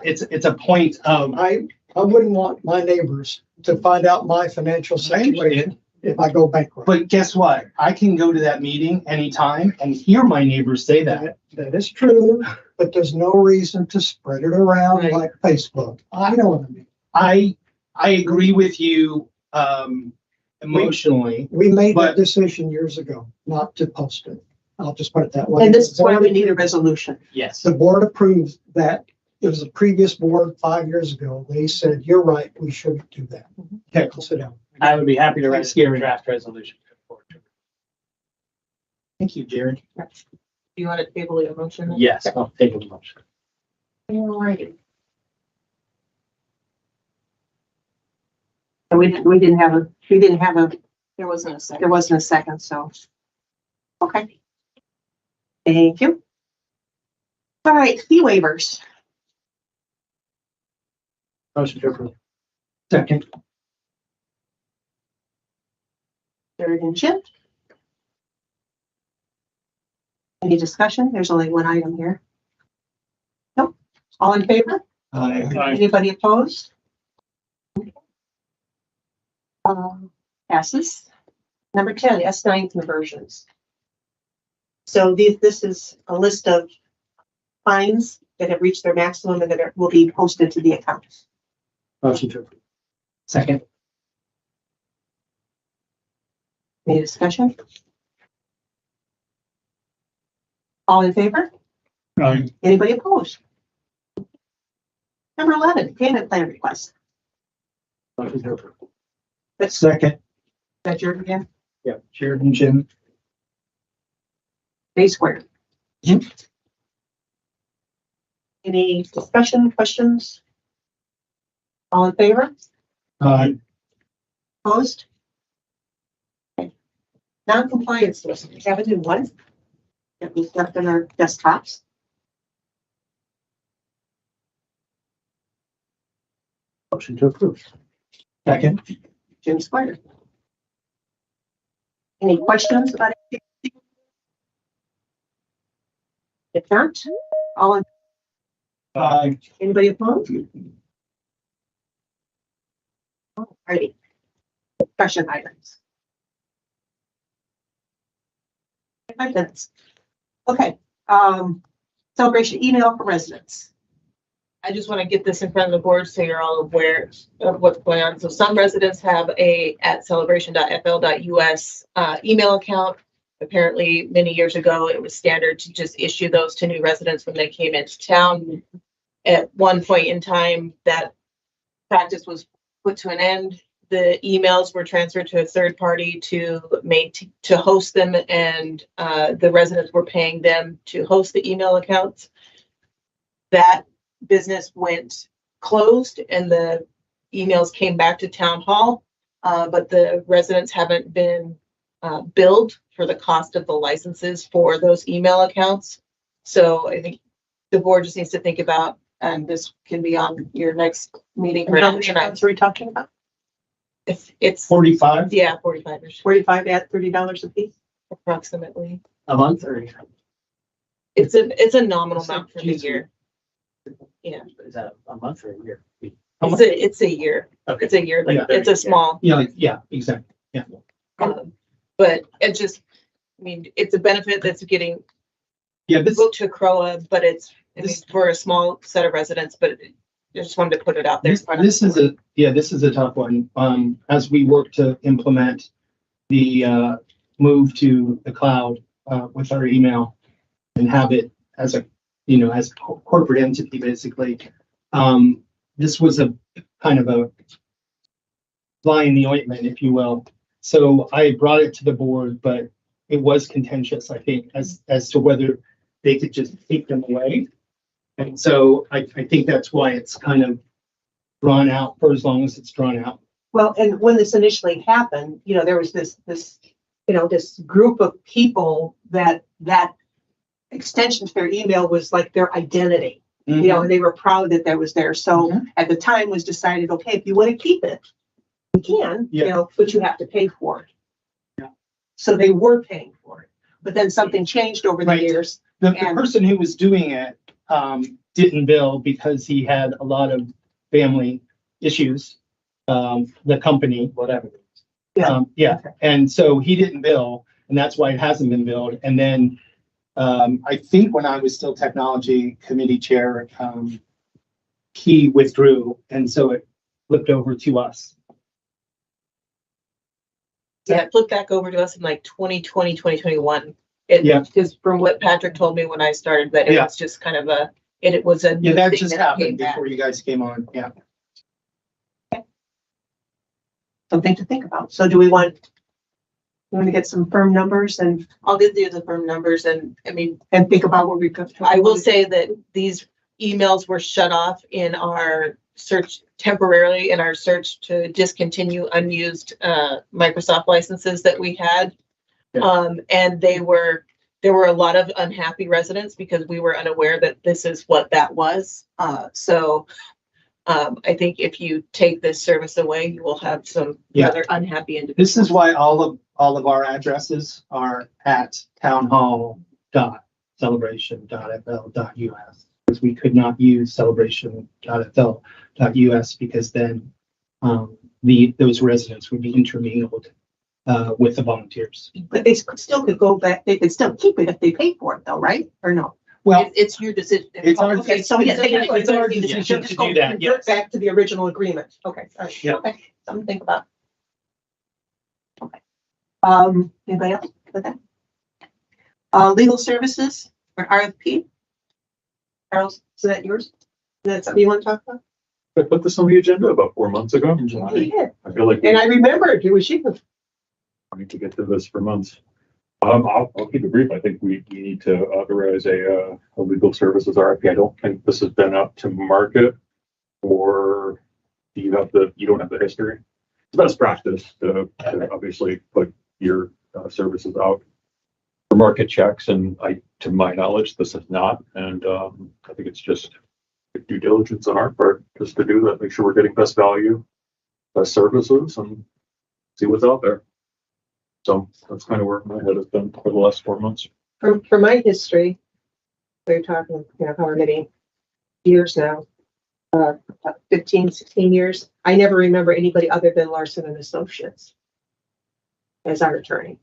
It's a point of. I wouldn't want my neighbors to find out my financial situation if I go bankrupt. But guess what? I can go to that meeting anytime and hear my neighbors say that. That is true, but there's no reason to spread it around like Facebook. I know what I mean. I agree with you emotionally. We made that decision years ago not to post it. I'll just put it that way. And this is why we need a resolution. Yes. The board approved that. It was a previous board 5 years ago. They said, you're right, we shouldn't do that. Okay, I'll sit down. I would be happy to write a draft resolution. Thank you, Jared. Do you want to table your motion? Yes, I'll table the motion. Alrighty. And we didn't have a, There wasn't a second. there wasn't a second, so. Okay. Thank you. All right, fee waivers. Motion to approve. Second. Jared and Chip. Any discussion? There's only one item here. Nope. All in favor? Anybody opposed? Passes. Number 10, S9 conversions. So this is a list of fines that have reached their maximum and that will be posted to the accounts. Motion to approve. Second. Any discussion? All in favor? Aye. Anybody opposed? Number 11, payment plan request. Motion to approve. Second. That your again? Yeah, Sheridan, Jim. Bay Square. Any discussion, questions? All in favor? Aye. Opposed? Okay. Non-compliance list, we have a new one that we've got on our desktops. Motion to approve. Second. Jim Squire. Any questions about it? If not, all in, Aye. anybody opposed? Alrighty. Discussion items. 5 minutes. Okay, celebration email for residents. I just want to get this in front of the board so you're all aware of what's going on. So some residents have a @celebration.fl.us email account. Apparently, many years ago, it was standard to just issue those to new residents when they came into town. At one point in time, that practice was put to an end. The emails were transferred to a third party to host them, and the residents were paying them to host the email accounts. That business went closed and the emails came back to town hall, but the residents haven't been billed for the cost of the licenses for those email accounts. So I think the board just needs to think about, and this can be on your next meeting. How many accounts are we talking about? It's 45 yeah, 45 -ish, 45 at $30 a piece? approximately. a month or? It's a nominal amount for the year. Yeah, Is that a month or a year? it's a year. Okay. It's a year. Like Yeah. it's a small. Yeah, exactly. Yeah. But it just, I mean, it's a benefit that's getting Yeah, this, booked to CROA, but it's I mean, for a small set of residents. But I just wanted to put it out there. this is a tough one. As we work to implement the move to the cloud with our email and have it as a, as a corporate entity, basically. This was a kind of a fly in the ointment, if you will. So I brought it to the board, but it was contentious, I think, as to whether they could just take them away. And so I think that's why it's kind of drawn out for as long as it's drawn out. Well, and when this initially happened, there was this group of people that extension to their email was like their identity, and they were proud that that was there. So at the time was decided, okay, if you want to keep it, you can, but you have to pay for it. Yeah. So they were paying for it, but then something changed over the years. The person who was doing it didn't bill because he had a lot of family issues, the company, whatever. Yeah. And so he didn't bill, and that's why it hasn't been billed. And then I think when I was still technology committee chair, he withdrew, and so it flipped over to us. Yeah, it flipped back over to us in like 2020, 2021. Because from what Patrick told me when I started, that it was just kind of it was a new that thing just that happened came back. before you guys came on. Yeah. Something to think about. So do we want to get some firm numbers and I'll give you the firm numbers and think about what we could. I will say that these emails were shut off in our search temporarily in our search to discontinue unused Microsoft licenses that we had. And there were a lot of unhappy residents because we were unaware that this is what that was. I think if you take this service away, you will have some rather unhappy individuals. This is why all of our addresses are at townhall.celebration.fl.us, because we could not use celebration.fl.us because then those residents would be intermingled with the volunteers. But they still could go back. They could still keep it if they pay for it, though, right? Or no? Well, It's your decision. It's our- Okay, so we it's our decision to do that, yes. Back to the original agreement. Okay, all right. Yeah. Okay, something to think about. Okay. Anybody else with that? Legal services or RFP? Charles, is that yours? Is that something you want to talk about? I put this on the agenda about 4 months ago. You did. I feel like And I remembered it was you. we need to get to this for months. I'll keep it brief. I think we need to authorize a legal services RFP. I don't think this has been up to market, or you don't have the history. It's best practice to obviously put your services out for market checks, and to my knowledge, this is not. And I think it's just due diligence on our part just to do that, make sure we're getting best value, best services, and see what's out there. So that's kind of where my head has been for the last 4 months. For my history, we're talking, however many years now, 15, 16 years. I never remember anybody other than Larson and Associates as our attorney.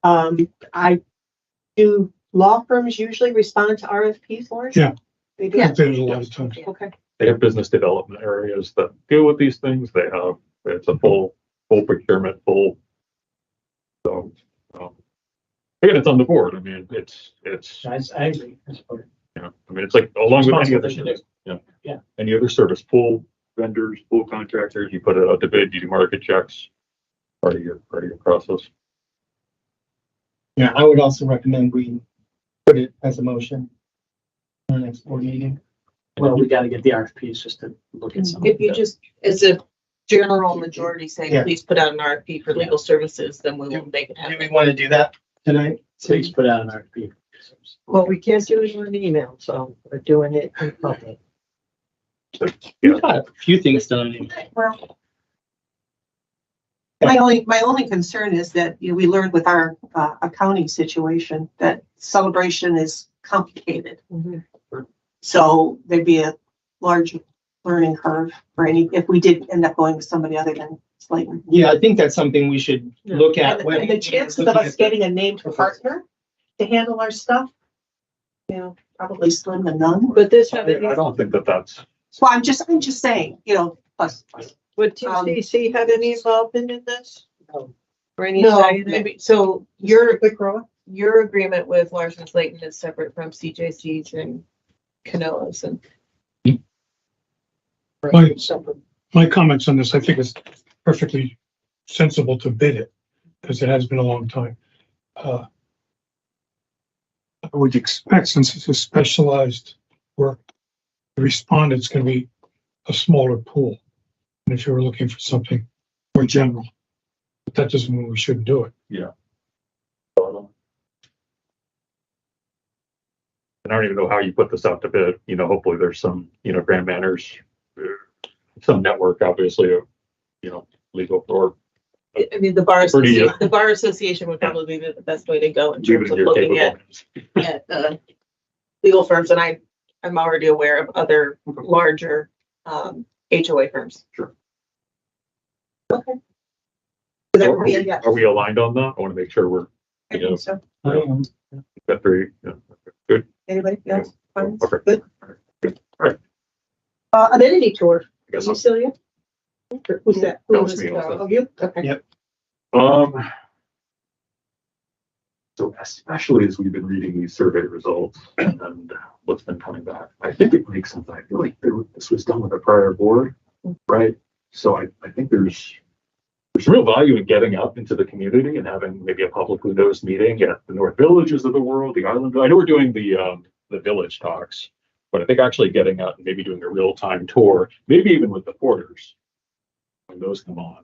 I do law firms usually respond to RFPs, Lawrence? Yeah. They do. I've done it a lot of times. Okay. They have business development areas that deal with these things. It's a full procurement, so, again, it's on the board. I mean, it's. I agree. I mean, it's like along with any other Responsible service. to Yeah. Any other service, pull vendors, pull contractors, you put it out to bid, you do market checks, part of your process. Yeah, I would also recommend we put it as a motion on the next board meeting. Well, we gotta get the RFPs just to look at some. If you just, as a general majority saying, Yeah. please put out an RFP for legal services, then we will make it Do we happen. want to do that tonight? Please put out an RFP. Well, we can't do it on email, so we're doing it in public. We've got a few things done. Well, my only concern is that, we learned with our accounting situation that celebration is complicated. So there'd be a large learning curve for if we did end up going with somebody other than Slayton. Yeah, I think that's something we should look at. And the chances of us getting a named partner to handle our stuff, probably slim to none. But this, I don't think that's. Well, I'm just saying, plus. would TCC have any involvement in this? Or any No, say in it? maybe, so your agreement with Larson Slayton is separate from CJC's and Canoa's and. My comments on this, I think it's perfectly sensible to bid it, because it has been a long time. I would expect, since it's a specialized work, the respondent's gonna be a smaller pool. And if you were looking for something more general, but that doesn't mean we shouldn't do it. Yeah. And I don't even know how you put this out to bid. Hopefully there's some, Grand Manners, some network, obviously, of, legal or. I mean, the bar association would probably be the best way to go in Leave it terms in of your looking capabilities. at legal firms, and I'm already aware of other larger HOA firms. Sure. Okay. Are we aligned on that? I want to make sure we're, I think so. got three, good. Anybody else? Comments? Okay. Good. Good. All right. Amenity tour. I guess Cecilia? Who's that? That Who was was me it? also. Oh, you? Okay. Yep. So especially as we've been reading these survey results and what's been coming back, I think it makes sense. I feel like this was done with a prior board, right? So I think there's real value in getting up into the community and having maybe a publicly noticed meeting at the North Villages of the world, the island. I know we're doing the village talks, but I think actually getting out and maybe doing a real-time tour, maybe even with the porters when those come on,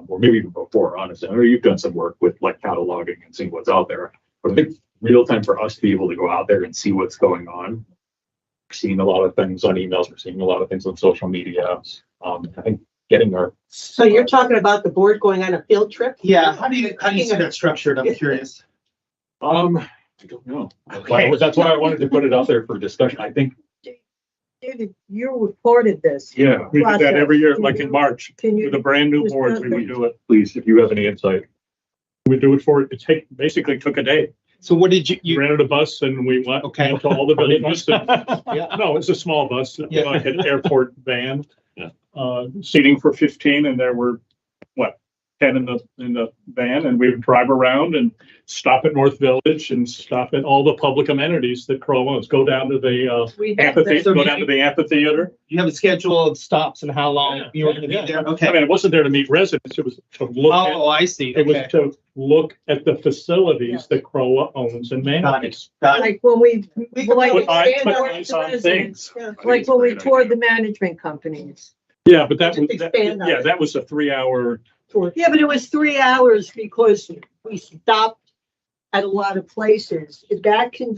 or maybe even before, honestly. I know you've done some work with like cataloging and seeing what's out there, but I think real time for us to be able to go out there and see what's going on. We're seeing a lot of things on emails. We're seeing a lot of things on social media. I think getting our. So you're talking about the board going on a field trip? Yeah, how do you see that structured? I'm curious. I don't know. That's why I wanted to put it out there for discussion. I think. David, you reported this. Yeah. We do that every year, like Can in you- March, can you with a brand new board, we respond? would do it. Please, if you have any insight. We do it for, basically took a day. So what did you rented a bus and we went Okay. to all the villages. Yeah. No, it's a small bus, Yeah. like an airport van. Yeah. Seating for 15, and there were, what, 10 in the van, and we would drive around and stop at North Village and stop at all the public amenities that CROA owns. Go down to the We had amphitheater, go down to the amphitheater. you have a schedule of stops and how long Yeah. you were going to be there? Okay. I mean, it wasn't there to meet residents, it was to look at, Oh, I see. it was Okay. to look at the facilities that CROA owns and Got it. manages. Got it. Like when we like Put eyes expand our on things. like when we toured the management companies. Yeah, but that was, Expand on it. that was a 3-hour tour. Yeah, but it was 3 hours because we stopped at a lot of places. That can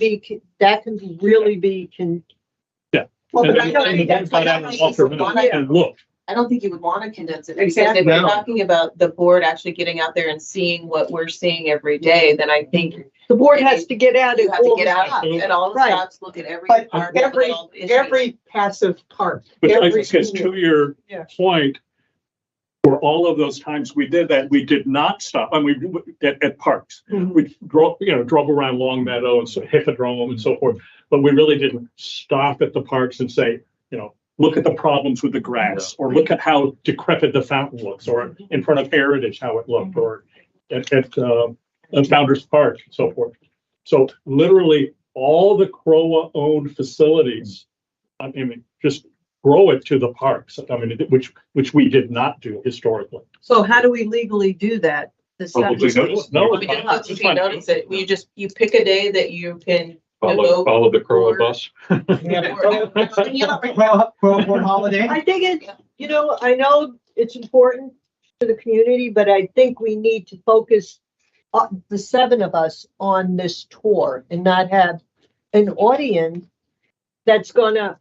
really be Well, And but I then- don't and think then that's go down and walk around and look. I don't think you would want to condense it, because Exactly. if you're No. talking about the board actually getting out there and seeing what we're seeing every day, then I think the board has to get out you and have to all get the out stuff. and all the Right. stops, look at every But part, look at all the issues. every passive park. But I every guess to your Yeah. point, for all of those times we did that, we did not stop. I mean, at parks, Mhm. we drove around Long Meadow and Hippodrome and so forth, but we really didn't stop at the parks and say, look at the problems with the grass, or look at how decrepit the fountain looks, or in front of Heritage, how it looked, or at Founder's Park, and so forth. So literally all the CROA owned facilities, I mean, just grow it to the parks. I mean, which we did not do historically. So how do we legally do that? The Publicly stuff- notice. No, We didn't have to notice it. You pick a day that you can Follow the CROA bus. Well, holiday. I think I know it's important to the community, but I think we need to focus the 7 of us on this tour and not have an audience that's gonna,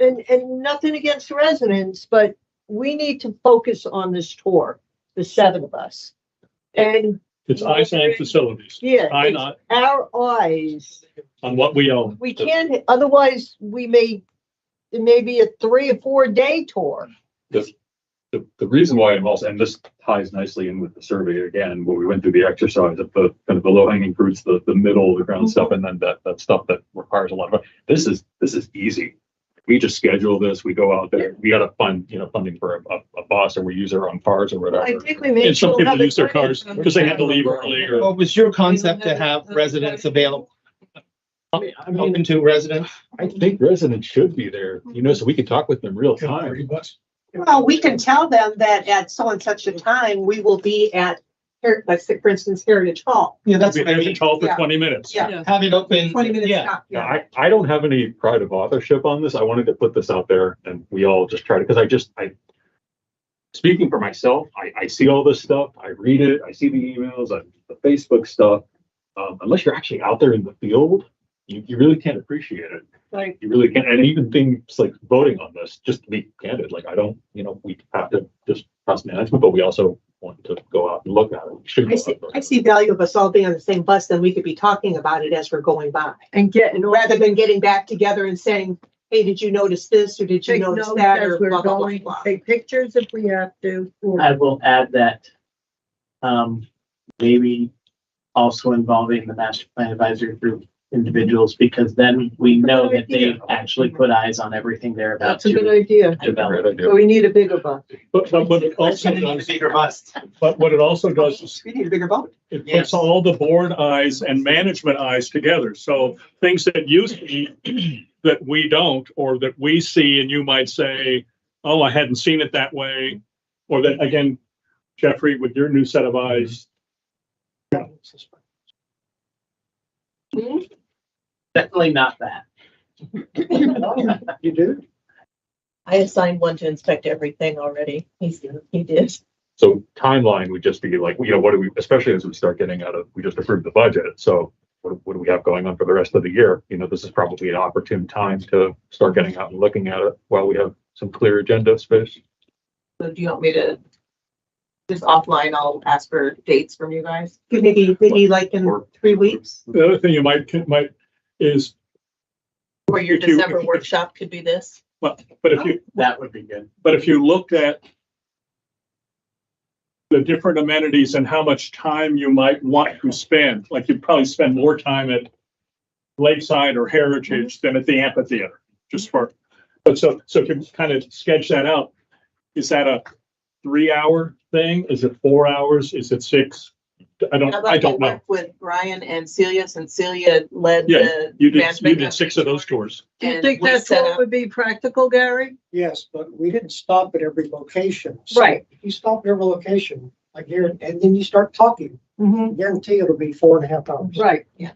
and nothing against residents, but we need to focus on this tour, the 7 of us. And It's eyes on facilities, yeah, eye it's not our eyes. on what we own. We can't, otherwise it may be a 3 or 4 day tour. The reason why I'm also, and this ties nicely in with the survey again, where we went through the exercise of the kind of the low hanging fruits, the middle of the ground stuff, and then that stuff that requires a lot of, this is easy. We just schedule this, we go out there, we got to fund, funding for a bus, or we use our own cars or whatever. I think we may. And some people use their cars because they had to leave early, or What was your concept to have residents available? Open to residents? I think residents should be there, so we can talk with them real time. Well, we can tell them that at so and such a time, we will be at, let's say, for instance, Heritage Hall. Yeah, that's we what I had mean. to call for Yeah. 20 minutes. Yeah. Have it open. 20 minutes. Yeah. I don't have any pride of authorship on this. I wanted to put this out there, and we all just try to, because speaking for myself, I see all this stuff, I read it, I see the emails, the Facebook stuff. Unless you're actually out there in the field, you really can't appreciate it. Like, You really can't. And even things like voting on this, just to be candid, like I don't, we have to just trust management, but we also want to go out and look at it. We should go out. I see value of us all being on the same bus, then we could be talking about it as we're going by. and Rather than getting back together and saying, hey, did you notice this, or did you take notice notes that, as or we're blah, blah, blah, going, blah. take pictures if we have to. I will add that, maybe also involving the master plan advisory group individuals, because then we know that they've actually put eyes on everything they're about That's a good to idea. develop. So we need a bigger bus. But what it also Need a does, bigger bus. but what it also does is We need a bigger boat. it Yes. puts all the board eyes and management eyes together. So things that you see that we don't, or that we see and you might say, oh, I hadn't seen it that way. Or that, again, Jeffrey, with your new set of eyes. Definitely not that. You do? I assigned one to inspect everything already. He did. So timeline would just be like, what do we, especially as we start getting we just approved the budget. So what do we have going on for the rest of the year? This is probably an opportune time to start getting out and looking at it while we have some clear agenda space. So do you want me to just offline? I'll ask for dates from you guys. Maybe like in 3 weeks. The other thing you might is, Or your If you- December if- workshop could be this. well, but if you, That would be good. but if you looked at the different amenities and how much time you might want to spend. Like you'd probably spend more time at Lakeside or Heritage than at the amphitheater, just for, but so to kind of sketch that out, is that a 3-hour thing? Is it 4 hours? Is it 6? I don't know. Work with Brian and Celia, since Celia led Yeah, the. you did 6 of those tours. Do you and think we that's set what up- would be practical, Gary? Yes, but we didn't stop at every location. So Right. If you stop at every location, like here, and then you start talking, Mm-hmm. guarantee it'll be 4.5 hours. Right. Yeah.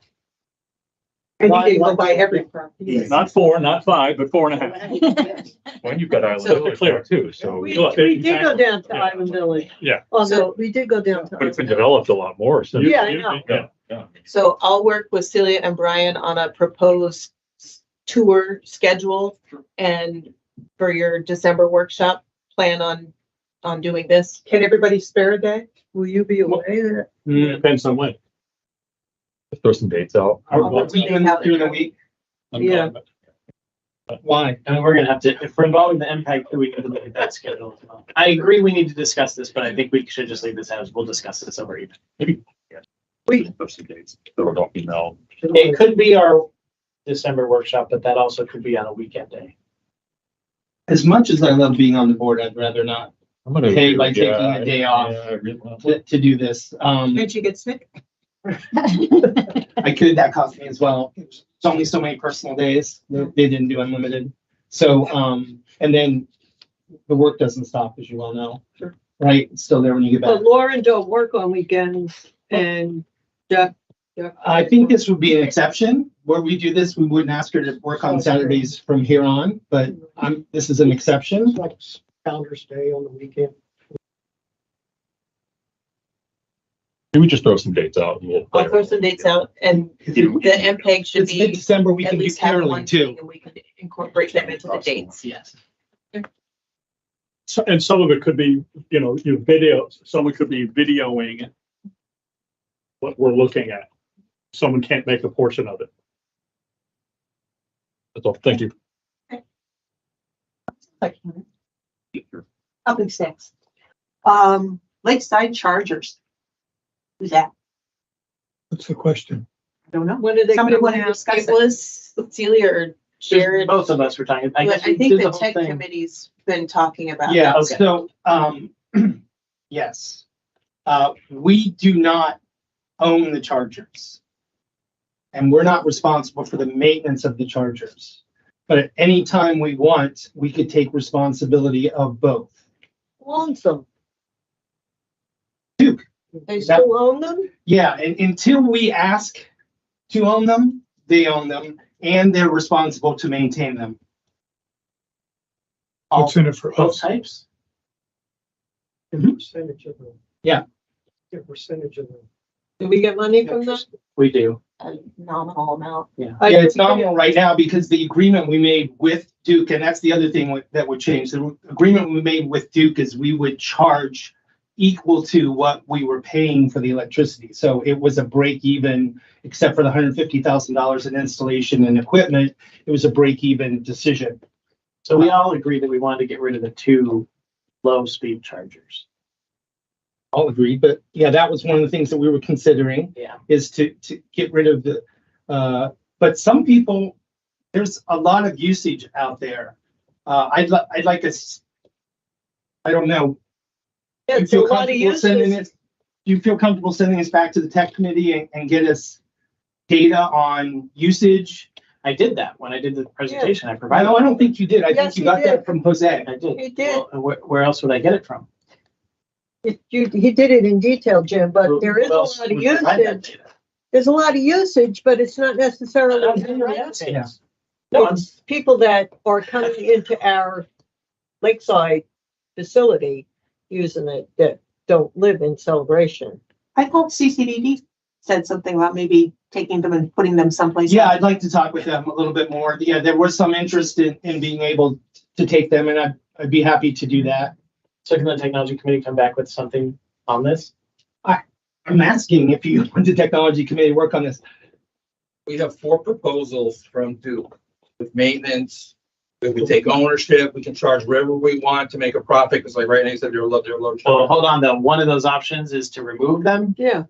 And you didn't go by every property. Not 4, not 5, but 4.5. When you've got Island So- Village there too, so. We Look, did go down to yeah. Island Village. Yeah. So we did go down to. But it's been Island Village. developed a lot more since. Yeah, I know. Yeah. So I'll work with Celia and Brian on a proposed tour schedule, and for your December workshop, plan on doing this. Can everybody spare a day? Will you be away? Depends on when. Let's throw some dates out. Are we doing during the week? Yeah. Why? I mean, we're gonna have to, if we're involving the impact, we need to look at that schedule as well. I agree, we need to discuss this, but I think we should just leave this as, we'll discuss this over email. Maybe. We- Throw some dates. Throw it off email. It could be our December workshop, but that also could be on a weekend day. As much as I love being on the board, I'd rather not I'm gonna. pay by taking a day off to do this. Can't you get sick? I could, that cost me as well. It's only so many personal days. They didn't do unlimited. So, and then the work doesn't stop, as you well know. Sure. Right? It's still there when you get back. But Lauren don't work on weekends and Jeff. I think this would be an exception where we do this. We wouldn't ask her to work on Saturdays from here on, but this is an exception. Like Founder's Day on the weekend. Can we just throw some dates out? And we'll play I'll throw some dates out, and the MPEG should It's be mid-December. We at can do least have caroling one too. thing, and we can incorporate them into the dates. Yes. So, and some of it could be, you video, someone could be videoing what we're looking at. Someone can't make a portion of it. That's all. Thank you. Public six. Lakeside Chargers. Who's that? What's the question? I don't know. When did they? Somebody come want to out? discuss It it? was Celia or Jared, but Both of us were talking, I I guess we think did the the whole tech thing. committee's been talking about. Yeah, that. so, yes. We do not own the chargers. And we're not responsible for the maintenance of the chargers. But at any time we want, we could take responsibility of both. Who owns them? Duke. They still own them? Yeah, and until we ask to own them, they own them, and they're responsible to maintain them. What's in it for Both us? types? Percentage of them. Yeah. Your percentage of them. Do we get money from them? We do. A nominal amount. Yeah, it's nominal right now because the agreement we made with Duke, and that's the other thing that would change. The agreement we made with Duke is we would charge equal to what we were paying for the electricity. So it was a break even, except for the $150,000 in installation and equipment. It was a break even decision. So we all agreed that we wanted to get rid of the 2 low speed chargers. I'll agree, but yeah, that was one of the things that we were considering. Yeah. Is to get rid of the, but some people, there's a lot of usage out there. I'd like us, I don't know. Yeah, You it's a feel lot of comfortable sending uses. it? Do you feel comfortable sending us back to the tech committee and get us data on usage? I did that when I did the presentation. I I provided. know, I don't think you did. I think Yes, you you got that did. from Jose. I did. He did. Well, and where else would I get it from? He did it in detail, Jim, but there is Who a else lot of would provide that usage. data? There's a lot of usage, but it's not necessarily. Yeah. No, It's people that are coming into our Lakeside facility using it that don't live in Celebration. I thought CCDD said something about maybe taking them and putting them someplace. Yeah, else. I'd like to talk with them a little bit more. Yeah, there was some interest in being able to take them, and I'd be happy to do that. So can the technology committee come back with something on this? I'm asking if you want the technology committee to work on this. We have 4 proposals from Duke with maintenance, We can take ownership, we can charge wherever we want to make a profit, because like right now you said, they're low Well, charge. hold on though. One of those options is to remove them. Yeah.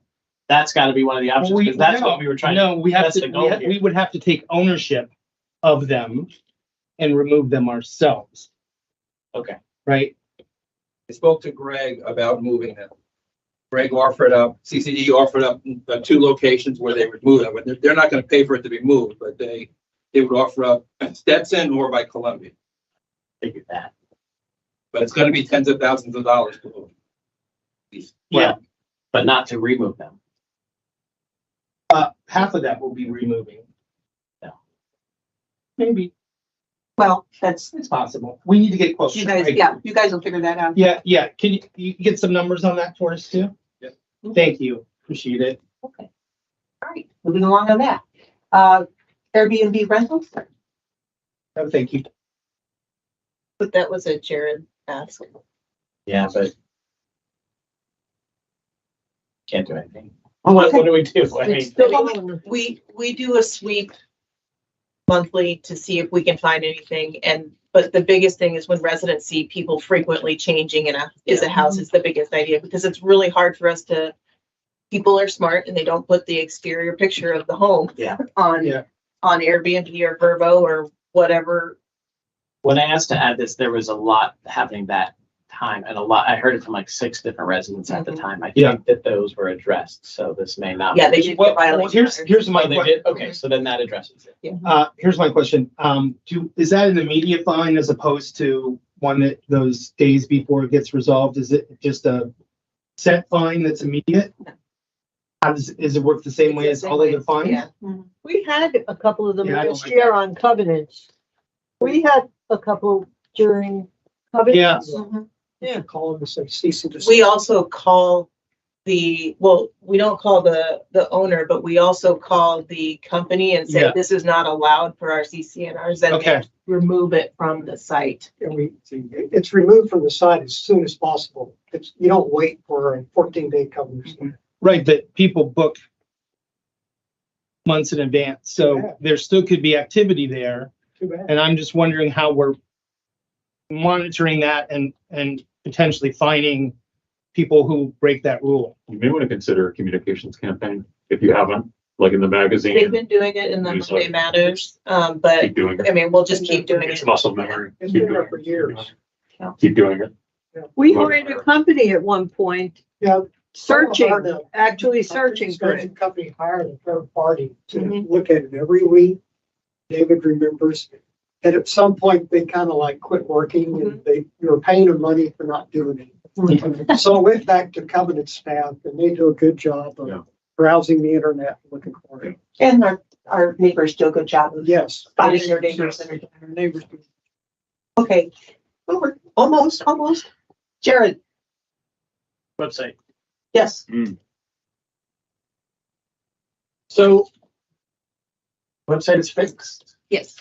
That's got to be one of the options because that's what we were trying. No, we have that's to, the goal here. we would have to take ownership of them and remove them ourselves, Okay. right? I spoke to Greg about moving them. Greg offered up, CCD offered up 2 locations where they would move them. They're not going to pay for it to be moved, but they would offer up Stetson or by Columbia. Figured that. But it's going to be tens of thousands of dollars to move. Yeah, but not to remove them. Half of that will be removing. No. Maybe. Well, It's possible. We need to get closer. you guys, right? yeah, you guys will figure that out. Yeah. Can you get some numbers on that for us too? Yeah. Thank you. Appreciate it. Okay. All right, moving along on that. Airbnb rentals, Oh, thank you. But that was a Jared ask. Yeah, but can't do anything. What do we do? I mean, We do a sweep monthly to see if we can find anything. But the biggest thing is when residents see people frequently changing in a house is the biggest idea, because it's really hard for us to, people are smart and they don't put the exterior picture of the home on Airbnb or Verbo or whatever. when I asked to add this, there was a lot happening that time and I heard it from like 6 different residents at the time. I think that those were addressed. So this may not. Yeah, they did get violations. Here's my Oh, they did? Okay, so then that addresses it. Here's my question. Is that an immediate fine as opposed to one that those days before it gets resolved? Is it just a set fine that's immediate? Is it work the same way as all other fines? Yeah. We had a couple of them Yeah, I don't last like year on covenants. We had a couple during covenants. Yeah. Call them and say cease and desist. We also call we don't call the owner, but we also call the company and say, this is not allowed for our CCNRs, and they remove it from the site. And it's removed from the site as soon as possible. You don't wait for a 14-day covenant. Right, but people book months in advance, so there still could be activity there. Too bad. And I'm just wondering how we're monitoring that and potentially fining people who break that rule. You may want to consider a communications campaign if you haven't, like in the magazine. They've been doing it in the Monday Matters, but Keep doing it. I mean, we'll just keep doing It's it. muscle memory. It's Keep been there doing for it. years. Keep doing it. We hired a company at one point, Yeah. searching, Hired a- actually searching for it. Company hired a third party to look at it every week. David remembers. And at some point, they kind of like quit working and you were paying them money for not doing it. So I went back to Covenant staff and they do a good job of browsing the internet, looking for it. And our neighbors do a good job of finding their neighbors. Our neighbors do. Okay, over, almost. Jared, Website. yes. So website is fixed. Yes.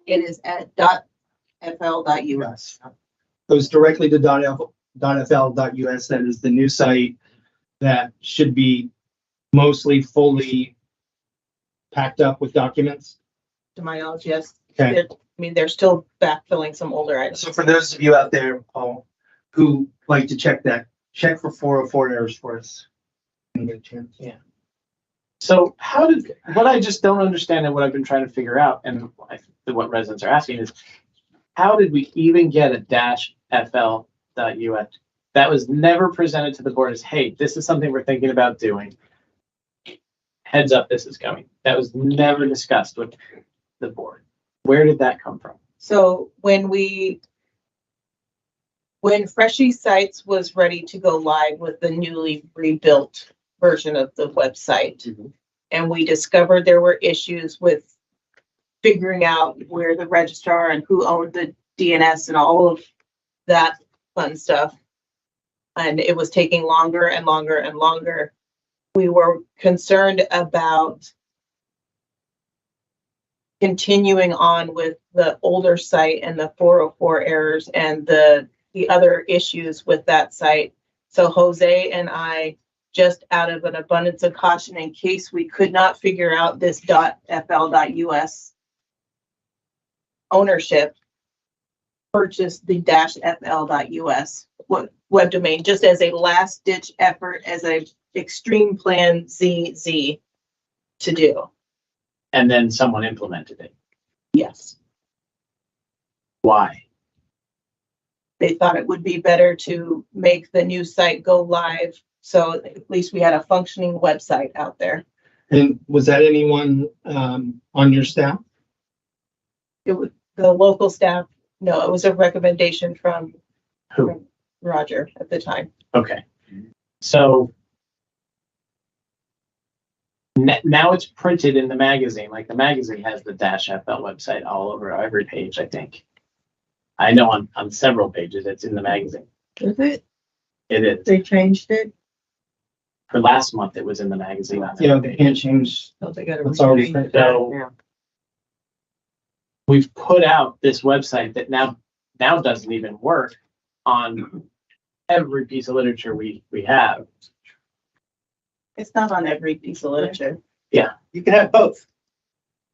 It is at .fl.us. Goes directly to .fl.us. That is the new site that should be mostly fully packed up with documents. To my knowledge, yes. Okay. They're still backfilling some older items. So for those of you out there, who like to check check for 404 errors for us. Yeah. So what I just don't understand and what I've been trying to figure out and what residents are asking is, how did we even get a -fl.us? That was never presented to the board as, hey, this is something we're thinking about doing. Heads up, this is coming. That was never discussed with the board. Where did that come from? So when Freshie Sites was ready to go live with the newly rebuilt version of the website, and we discovered there were issues with figuring out where the registrar and who owned the DNS and all of that fun stuff, and it was taking longer and longer and longer. We were concerned about continuing on with the older site and the 404 errors and the other issues with that site. So Jose and I, just out of an abundance of caution, in case we could not figure out this .fl.us ownership, purchase the -fl.us web domain, just as a last ditch effort, as a extreme plan ZZ to do. And then someone implemented it. Yes. Why? They thought it would be better to make the new site go live, so at least we had a functioning website out there. And was that anyone on your staff? It was the local staff. No, it was a recommendation from Roger at the time. Okay. So now it's printed in the magazine. Like the magazine has the -fl website all over every page, I think. I know on several pages it's in the magazine. Is it? It is. They changed it? For last month, it was in the magazine. On Yeah, they can't change. Oh, they got What's already to. So we've put out this website that now doesn't even work on every piece of literature we have. It's not on every piece of literature. Yeah. You can have both.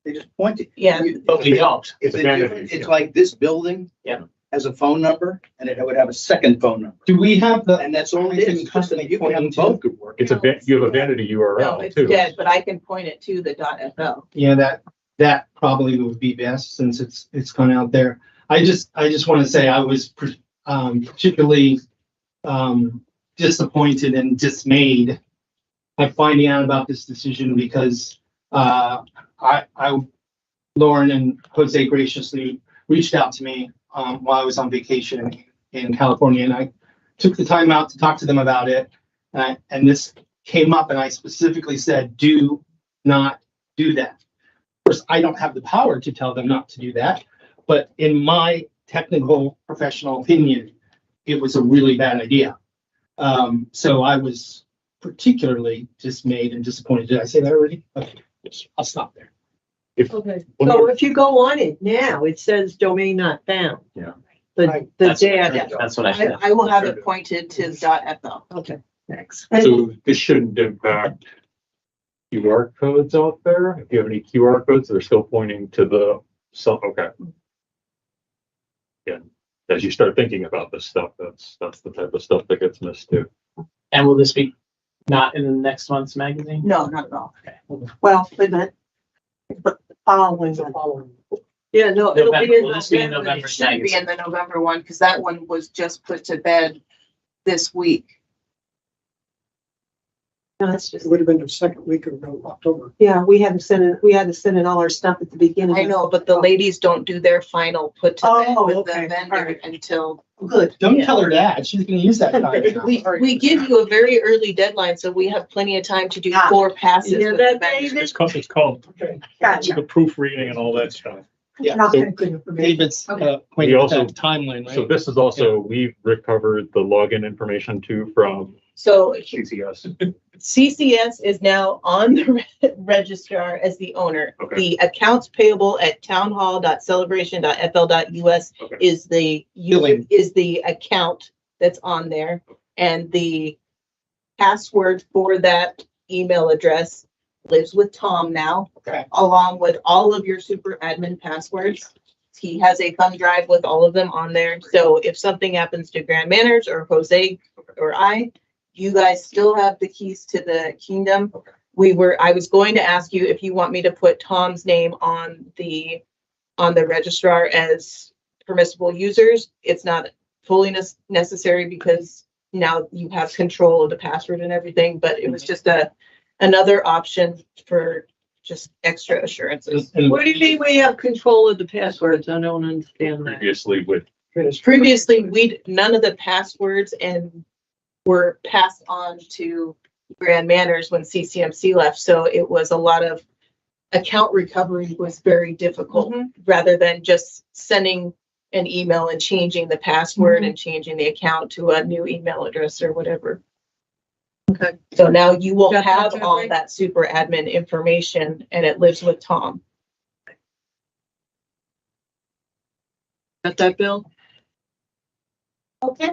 They just point it. Yeah. But we don't. It's like this building. Yeah. Has a phone number and it would have a second phone number. Do we have the? And that's all it is. Just that you can have both could work. It's you have a vanity No, URL it's too. dead, but I can point it to the .fl. Yeah, that probably would be best since it's gone out there. I just want to say I was particularly disappointed and dismayed by finding out about this decision because Lauren and Jose graciously reached out to me while I was on vacation in California, and I took the time out to talk to them about it. And this came up, and I specifically said, "Do not do that." Of course, I don't have the power to tell them not to do that, but in my technical professional opinion, it was a really bad idea. So I was particularly dismayed and disappointed. Did I say that already? Okay, I'll stop there. Okay, so if you go on it now, it says domain not found. Yeah. The That's data. what I said. I will have it pointed to .fl. Okay, thanks. So this shouldn't impact QR codes out there? If you have any QR codes that are still pointing to the okay. Yeah, as you start thinking about this stuff, that's the type of stuff that gets missed too. And will this be not in the next month's magazine? No, not at all. Okay. Well, wait a minute. But following. Yeah, no, it'll be in Will this be in November. November It should be magazine? in the November one, because that one was just put to bed this week. No, that's just. It would have been the second week of October. Yeah, we had to send in all our stuff at the beginning. I know, but the ladies don't do their final put to bed Oh, with okay. the vendor All right. until. Good. Don't tell her that. She's gonna use that time. We give you a very early deadline, so we have plenty of time to do 4 passes. Yeah, with the that vendor. It's called Gotcha. the proofreading and all that stuff. Yeah. Not So that good information. David's We pointed also- out that timeline, So right? this is also, we've recovered the login information too from So CCS. CCS is now on the registrar as the owner. Okay. The accounts payable at townhall.celebration.fl.us Okay. is the Billing. is the account that's on there, and the password for that email address lives with Tom now, Okay. along with all of your super admin passwords. He has a thumb drive with all of them on there. So if something happens to Grand Manners or Jose or you guys still have the keys to the kingdom. I was going to ask you if you want me to put Tom's name on the registrar as permissible users. It's not fully necessary because now you have control of the password and everything, but it was just another option for just extra assurances. And What do you mean we have control of the passwords? I don't understand that. Previously with, Previously, none of the passwords were passed on to Grand Manners when CCMC left. So it was a lot of account recovery was very difficult rather than just sending an email and changing the password and changing the account to a new email address or whatever. Okay. So now you will Got that, have all Jeffrey? that super admin information and it lives with Tom. Got that, Bill? Okay.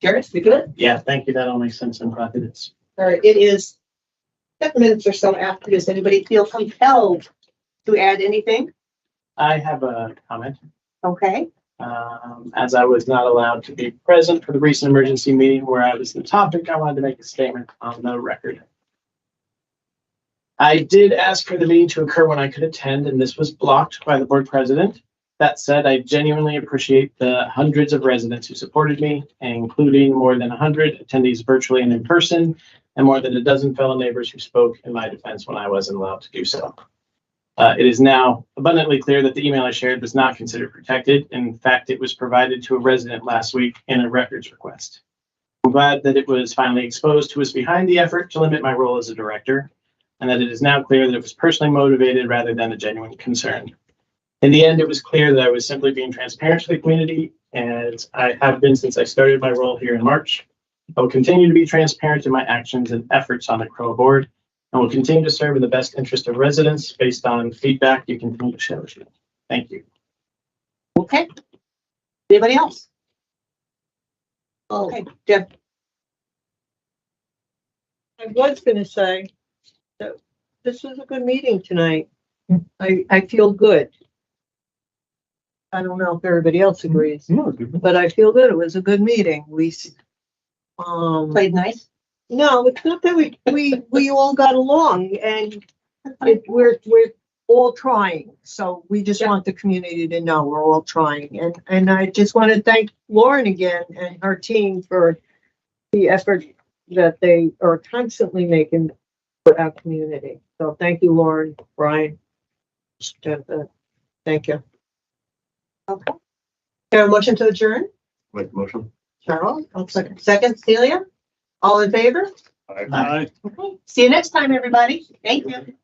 Jared, we good? Yeah, thank you. That all makes sense. I'm glad that it's. All right, it is 7 minutes or so after. Does anybody feel compelled to add anything? I have a comment. Okay, As I was not allowed to be present for the recent emergency meeting where I was the topic, I wanted to make a statement on the record. I did ask for the meeting to occur when I could attend, and this was blocked by the board president. That said, I genuinely appreciate the hundreds of residents who supported me, including more than 100 attendees virtually and in person, and more than a dozen fellow neighbors who spoke in my defense when I wasn't allowed to do so. It is now abundantly clear that the email I shared was not considered protected. In fact, it was provided to a resident last week in a records request. I'm glad that it was finally exposed who was behind the effort to limit my role as a director, and that it is now clear that it was personally motivated rather than a genuine concern. In the end, it was clear that I was simply being transparent to the community, and I have been since I started my role here in March. I will continue to be transparent in my actions and efforts on the CROA board, and will continue to serve in the best interest of residents based on feedback you continue to share with me. Thank you. okay. Anybody else? Okay, Jeff. I was gonna say that this was a good meeting tonight. I feel good. I don't know if everybody else agrees, but I feel good. It was a good meeting. Played nice. No, it's not that we all got along, and we're all trying. So we just want the community to know we're all trying. And I just want to thank Lauren again and her team for the effort that they are constantly making for our community. So thank you, Lauren, Brian. Thank you. Okay. There a motion to adjourn? Make the motion. Charles, second, Celia? All in favor? Aye. Okay. See you next time, everybody. Thank you.